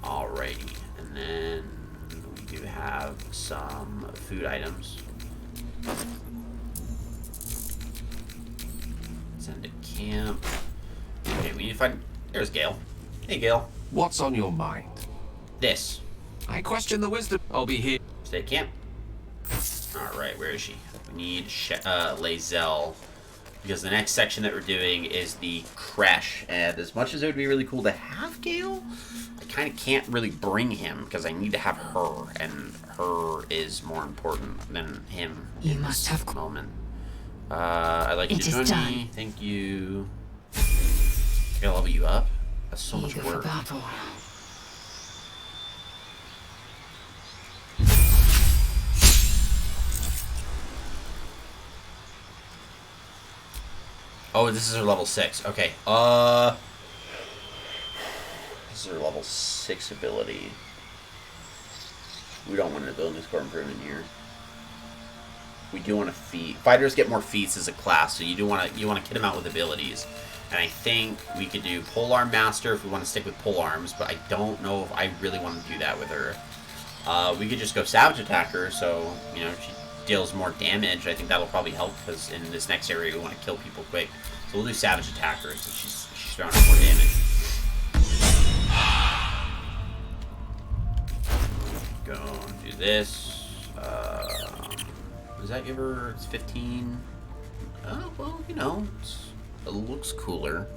Alrighty. And then we do have some food items. Send to camp. Okay, we need to find... There's Gale. Hey, Gale. What's on your mind? This. I question the wisdom. I'll be here. Stay at camp. Alright, where is she? We need Lae'zel. Because the next section that we're doing is the Crash. And as much as it would be really cool to have Gale, I kind of can't really bring him because I need to have her. And her is more important than him You in must this have... moment. I'd like you to join me. Thank you. Gotta level you up. That's so much work. Oh, this is her level 6. Okay. This is her level 6 ability. We don't want an ability score improvement here. We do want to feat. Fighters get more feats as a class, so you want to kit them out with abilities. And I think we could do Polearm Master if we want to stick with polearms, but I don't know if I really want to do that with her. We could just go Savage Attacker, so you know she deals more damage. I think that'll probably help because in this next area we want to kill people quick. So we'll do Savage Attacker so she's throwing out more damage. Go and do this. Does that give her? It's 15. Oh well, you know, it looks cooler,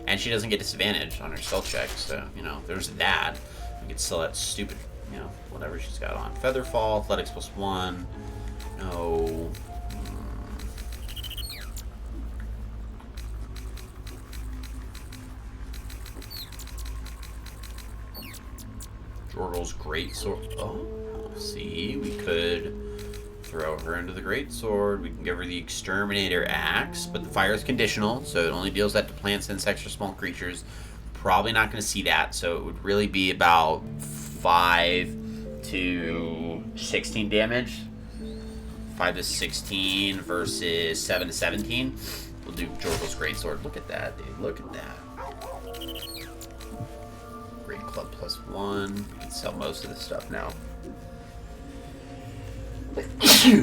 and she doesn't get disadvantage on her stealth check. So you know, there's that. We could sell that stupid, you know, whatever she's got on. Featherfall, Athletics +1. No. Jorgal's Greatsword. Oh, see, we could throw her into the Greatsword. We can give her the Exterminator Axe, but the fire is conditional, so it only deals that to plants, insects, or small creatures. Probably not going to see that, so it would really be about 5 to 16 damage. 5 to 16 versus 7 to 17. We'll do Jorgal's Greatsword. Look at that, dude. Look at that. Great Club +1. We can sell most of this stuff now.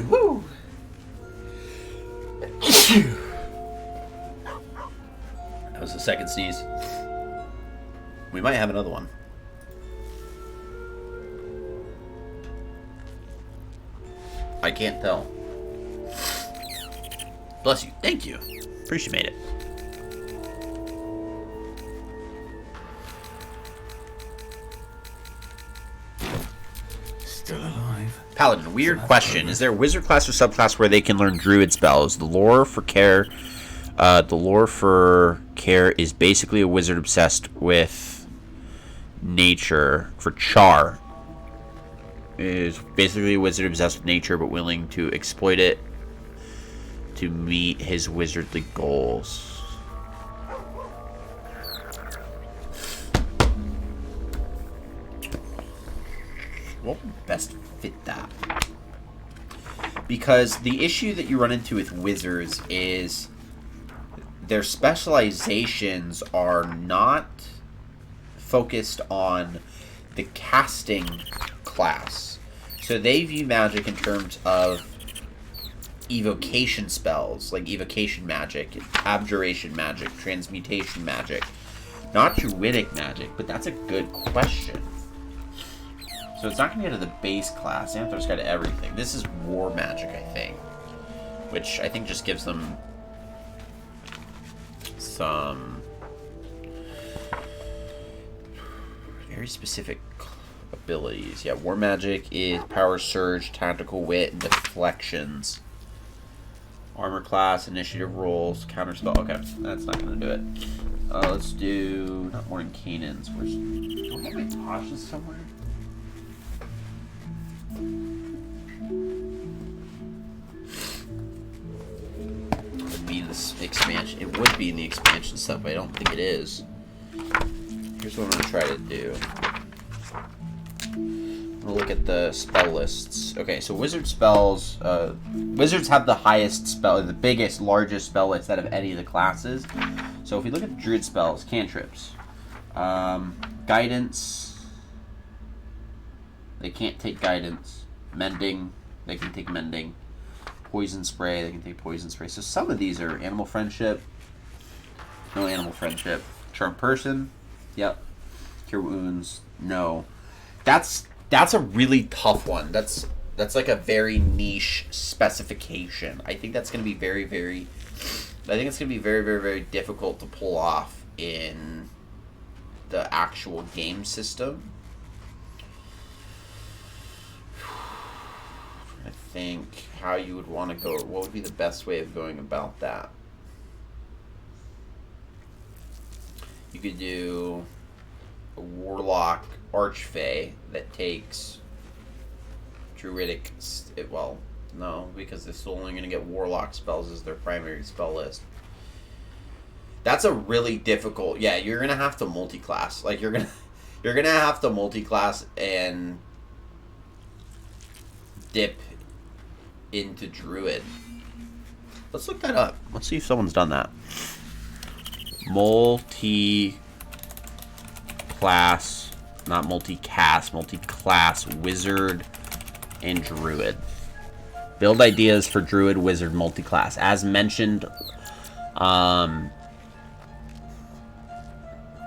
Woo. That was the second sneeze. We might have another one. I can't tell. Bless you. Thank you. Appreciate it. Still alive. Paladin, weird question. Is there a wizard class or subclass where they can learn druid spells? The lore for care is basically a wizard obsessed with nature. For Char is basically a wizard obsessed with nature but willing to exploit it to meet his wizardly goals. What would best fit that? Because the issue that you run into with wizards is their specializations are not focused on the casting class. So they view magic in terms of evocation spells, like evocation magic, abjuration magic, transmutation magic. Not druidic magic, but that's a good question. So it's not going to get to the base class. Xanathar's got everything. This is war magic, I think. Which I think just gives them some very specific abilities. Yeah, war magic is power surge, tactical wit, and deflections. Armor class, initiative rolls, counterspell. Okay, that's not going to do it. Let's do not more than Canaans. Where's... Do I have my Tasha's somewhere? Be in this expansion. It would be in the expansion stuff, but I don't think it is. Here's what I'm gonna try to do. I'm gonna look at the spell lists. Okay, so wizard spells. Wizards have the highest spell, the biggest, largest spell list out of any of the classes. So if we look at the druid spells, cantrips, guidance. They can't take guidance. Mending, they can take mending. Poison spray, they can take poison spray. So some of these are animal friendship. No animal friendship. Charm person. Yep. Cure wounds. No. That's a really tough one. That's like a very niche specification. I think that's going to be very, very difficult to pull off in the actual game system. I think how you would want to go, or what would be the best way of going about that. You could do a warlock archfey that takes druidic. Well, no, because they're still only going to get warlock spells as their primary spell list. That's a really difficult. Yeah, you're going to have to multi-class. Like you're going to have to multi-class and dip into druid. Let's look that up. Let's see if someone's done that. Multi-class, not multi-cast, multi-class wizard and druid. Build ideas for druid, wizard, multi-class. As mentioned,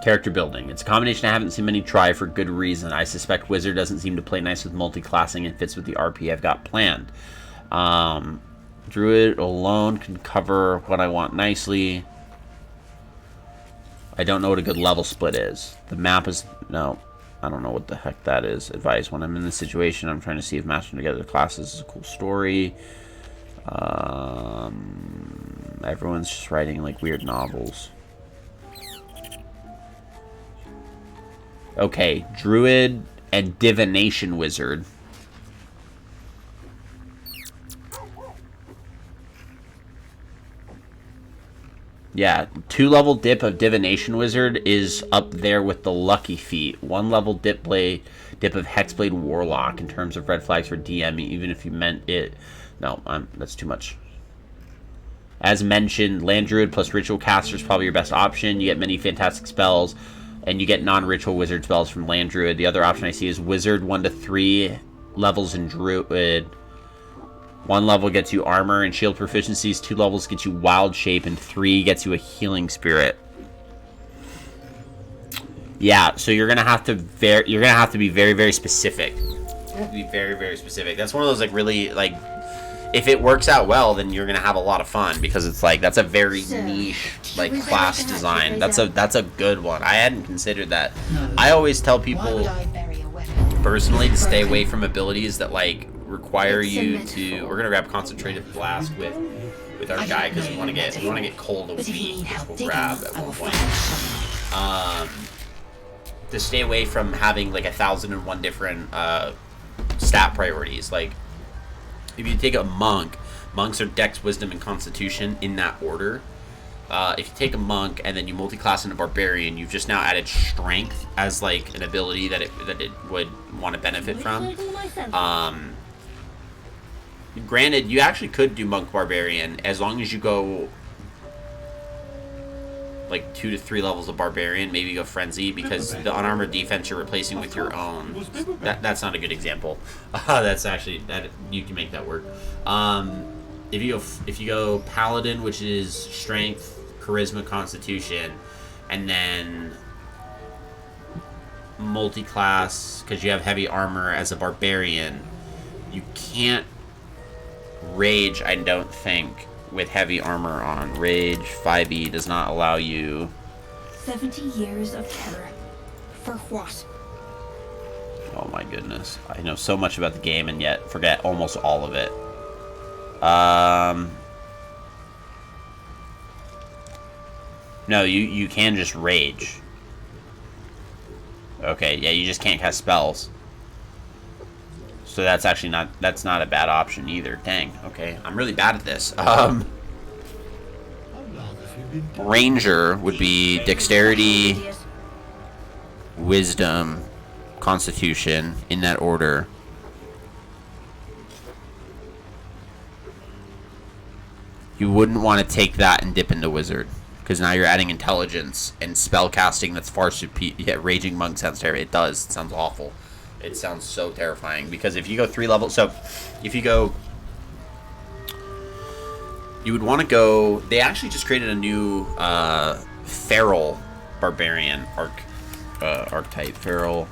character building. It's a combination I haven't seen many try for good reason. I suspect wizard doesn't seem to play nice with multi-classing and fits with the RP I've got planned. Druid alone can cover what I want nicely. I don't know what a good level split is. The map is... No, I don't know what the heck that is. Advice. When I'm in this situation, I'm trying to see if matching together the classes is a cool story. Everyone's just writing like weird novels. Okay, druid and divination wizard. Yeah, 2-level dip of divination wizard is up there with the lucky feat. 1-level dip of hexblade warlock in terms of red flags for DM, even if you meant it. No, that's too much. As mentioned, land druid plus ritual caster is probably your best option. You get many fantastic spells, and you get non-ritual wizard spells from land druid. The other option I see is wizard 1 to 3 levels in druid. 1 level gets you armor and shield proficiencies. 2 levels gets you wild shape, and 3 gets you a healing spirit. Yeah, so you're gonna have to be very, very specific. Be very, very specific. That's one of those like really like, if it works out well, then you're gonna have a lot of fun because it's like that's a very niche like class design. That's a good one. I hadn't considered that. I always tell people personally to stay away from abilities that like require you to. We're gonna grab concentrated blast with our guy because we want to get cold of wheat, which we'll grab at one point. To stay away from having like 1,001 different stat priorities. Like if you take a monk, monks are Dex, Wisdom, and Constitution in that order. If you take a monk and then you multi-class into barbarian, you've just now added strength as like an ability that it would want to benefit from. Granted, you actually could do monk barbarian as long as you go like 2 to 3 levels of barbarian. Maybe go frenzy because the unarmored defense you're replacing with your own. That's not a good example. That's actually that you can make that work. If you go paladin, which is strength, charisma, constitution, and then multi-class because you have heavy armor as a barbarian, you can't rage, I don't think, with heavy armor on. Rage 5e does not allow you 70 years of terror. For what? Oh my goodness. I know so much about the game and yet forget almost all of it. No, you can just rage. Okay, yeah, you just can't cast spells. So that's actually not a bad option either. Dang, okay. I'm really bad at this. Ranger would be dexterity, wisdom, constitution, in that order. You wouldn't want to take that and dip into wizard, because now you're adding intelligence and spell casting that's far superior. Yeah, raging monk sounds terrible. It does. It sounds awful. It sounds so terrifying, because if you go 3 levels, so if you go, you would want to go, they actually just created a new feral barbarian archetype. Feral,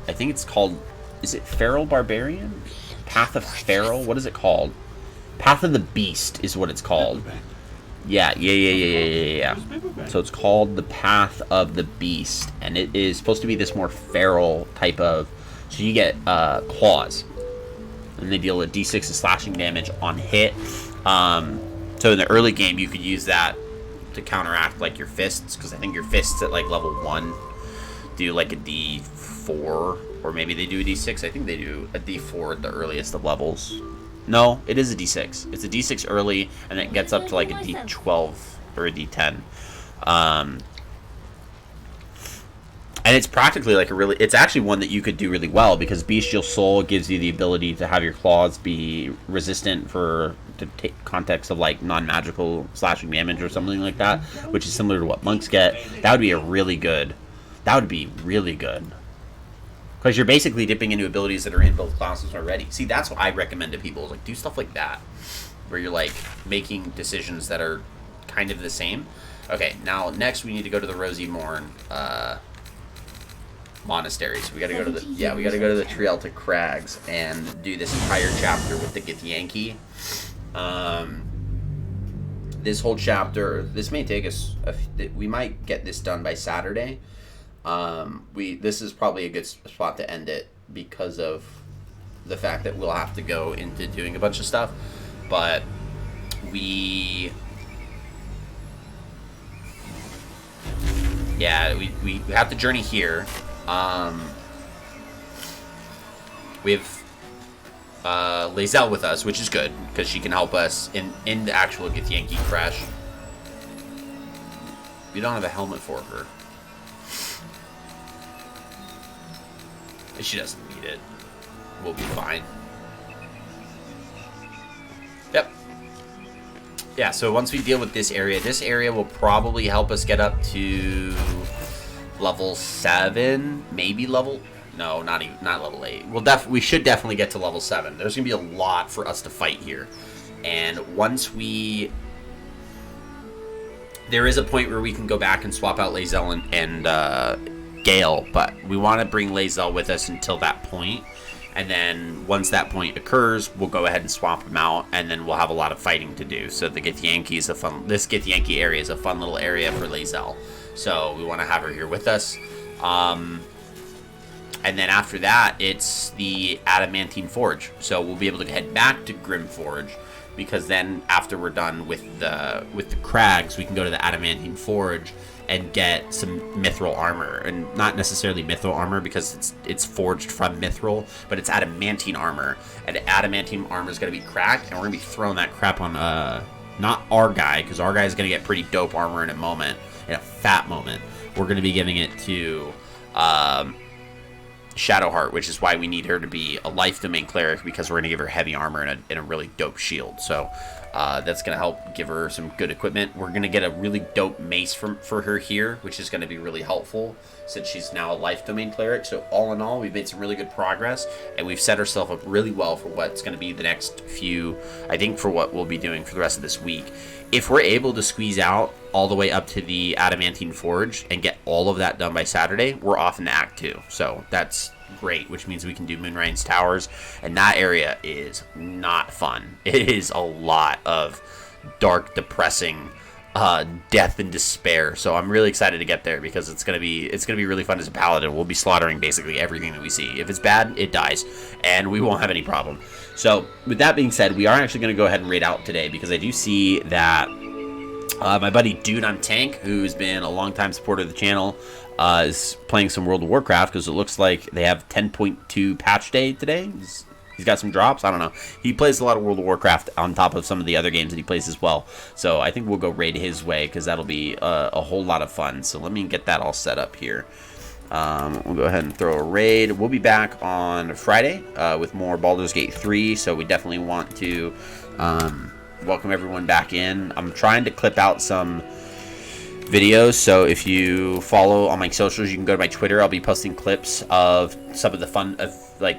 I think it's called, is it feral barbarian? Path of Feral? What is it called? Path of the Beast is what it's called. Yeah. So it's called the Path of the Beast, and it is supposed to be this more feral type of. So you get claws, and they deal a d6 of slashing damage on hit. So in the early game, you could use that to counteract like your fists, because I think your fists at like level 1 do like a d4, or maybe they do a d6. I think they do a d4 at the earliest of levels. No, it is a d6. It's a d6 early, and it gets up to like a d12 or a d10. And it's practically like it's actually one that you could do really well, because Bestial Soul gives you the ability to have your claws be resistant to take context of like non-magical slashing damage or something like that, which is similar to what monks get. That would be really good. Because you're basically dipping into abilities that are in both classes already. See, that's what I recommend to people. Like, do stuff like that, where you're like making decisions that are kind of the same. Okay, now next we need to go to the Rosy Morn monastery. So we got to go to the Trielta Crags and do this entire chapter with the Githyanki. This whole chapter, this may take us. We might get this done by Saturday. This is probably a good spot to end it because of the fact that we'll have to go into doing a bunch of stuff, but we have to journey here. We have Lae'zel with us, which is good because she can help us in the actual Githyanki crash. We don't have a helmet for her. She doesn't need it. We'll be fine. Yep. Yeah, so once we deal with this area will probably help us get up to level 7, maybe level No, not level 8. We should definitely get to level 7. There's gonna be a lot for us to fight here, and once there is a point where we can go back and swap out Lae'zel and Gale, but we want to bring Lae'zel with us until that point, and then once that point occurs, we'll go ahead and swap them out, and then we'll have a lot of fighting to do. So the Githyanki is this Githyanki area is a fun little area for Lae'zel, so we want to have her here with us. And then after that, it's the Adamantine Forge. So we'll be able to head back to Grimforge, because then after we're done with the Crags, we can go to the Adamantine Forge and get some mithril armor, and not necessarily mithril armor because it's forged from mithril, but it's adamantine armor, and adamantine armor is going to be cracked, and we're going to be throwing that crap on not our guy, because our guy is going to get pretty dope armor in a fat moment. We're going to be giving it to Shadowheart, which is why we need her to be a life domain cleric, because we're going to give her heavy armor and a really dope shield. So that's going to help give her some good equipment. We're going to get a really dope mace for her here, which is going to be really helpful since she's now a life domain cleric. So all in all, we've made some really good progress, and we've set ourselves up really well for what's going to be the next few, I think, for what we'll be doing for the rest of this week. If we're able to squeeze out all the way up to the Adamantine Forge and get all of that done by Saturday, we're off into Act 2. So that's great, which means we can do Moonrise Towers, and that area is not fun. It is a lot of dark, depressing death and despair. So I'm really excited to get there, because it's gonna be really fun as a paladin. We'll be slaughtering basically everything that we see. If it's bad, it dies, and we won't have any problem. So with that being said, we are actually going to go ahead and raid out today, because I do see that my buddy Dude I'm Tank, who's been a long-time supporter of the channel, is playing some World of Warcraft, because it looks like they have 10.2 patch day today. He's got some drops. I don't know. He plays a lot of World of Warcraft on top of some of the other games that he plays as well. So I think we'll go raid his way, because that'll be a whole lot of fun. So let me get that all set up here. We'll go ahead and throw a raid. We'll be back on Friday with more Baldur's Gate 3, so we definitely want to welcome everyone back in. I'm trying to clip out some videos, so if you follow on my socials, you can go to my Twitter. I'll be posting clips of some of the fun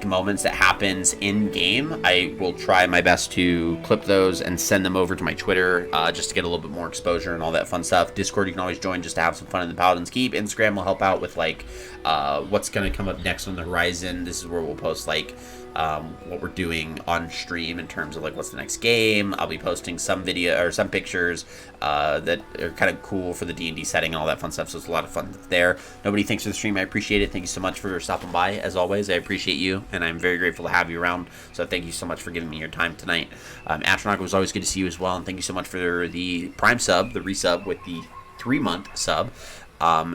moments that happens in game. I will try my best to clip those and send them over to my Twitter, just to get a little bit more exposure and all that fun stuff. Discord, you can always join just to have some fun in the Paladin's Keep. Instagram will help out with what's going to come up next on the horizon. This is where we'll post what we're doing on stream in terms of what's the next game. I'll be posting some video or some pictures that are kind of cool for the D&D setting and all that fun stuff, so it's a lot of fun there. Nobody, thanks for the stream. I appreciate it. Thank you so much for stopping by. As always, I appreciate you, and I'm very grateful to have you around, so thank you so much for giving me your time tonight. Astronaut, it was always good to see you as well, and thank you so much for the Prime sub, the resub with the 3-month sub.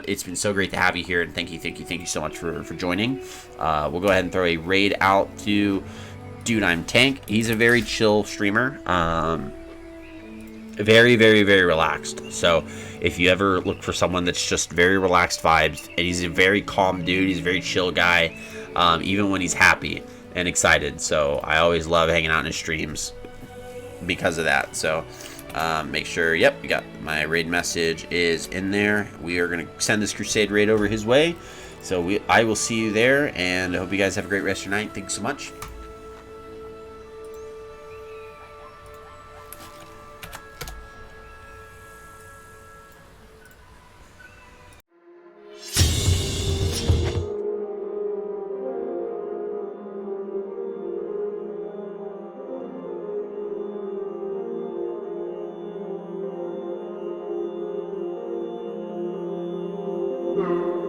It's been so great to have you here, and thank you so much for joining. We'll go ahead and throw a raid out to Dude I'm Tank. He's a very chill streamer, very, very, very relaxed. So if you ever look for someone that's just very relaxed vibes, and he's a very calm dude, he's a very chill guy, even when he's happy and excited. So I always love hanging out in his streams because of that. So make sure, yep, we got my raid message is in there. We are going to send this crusade raid over his way. So I will see you there, and I hope you guys have a great rest of your night. Thanks so much. Yeah.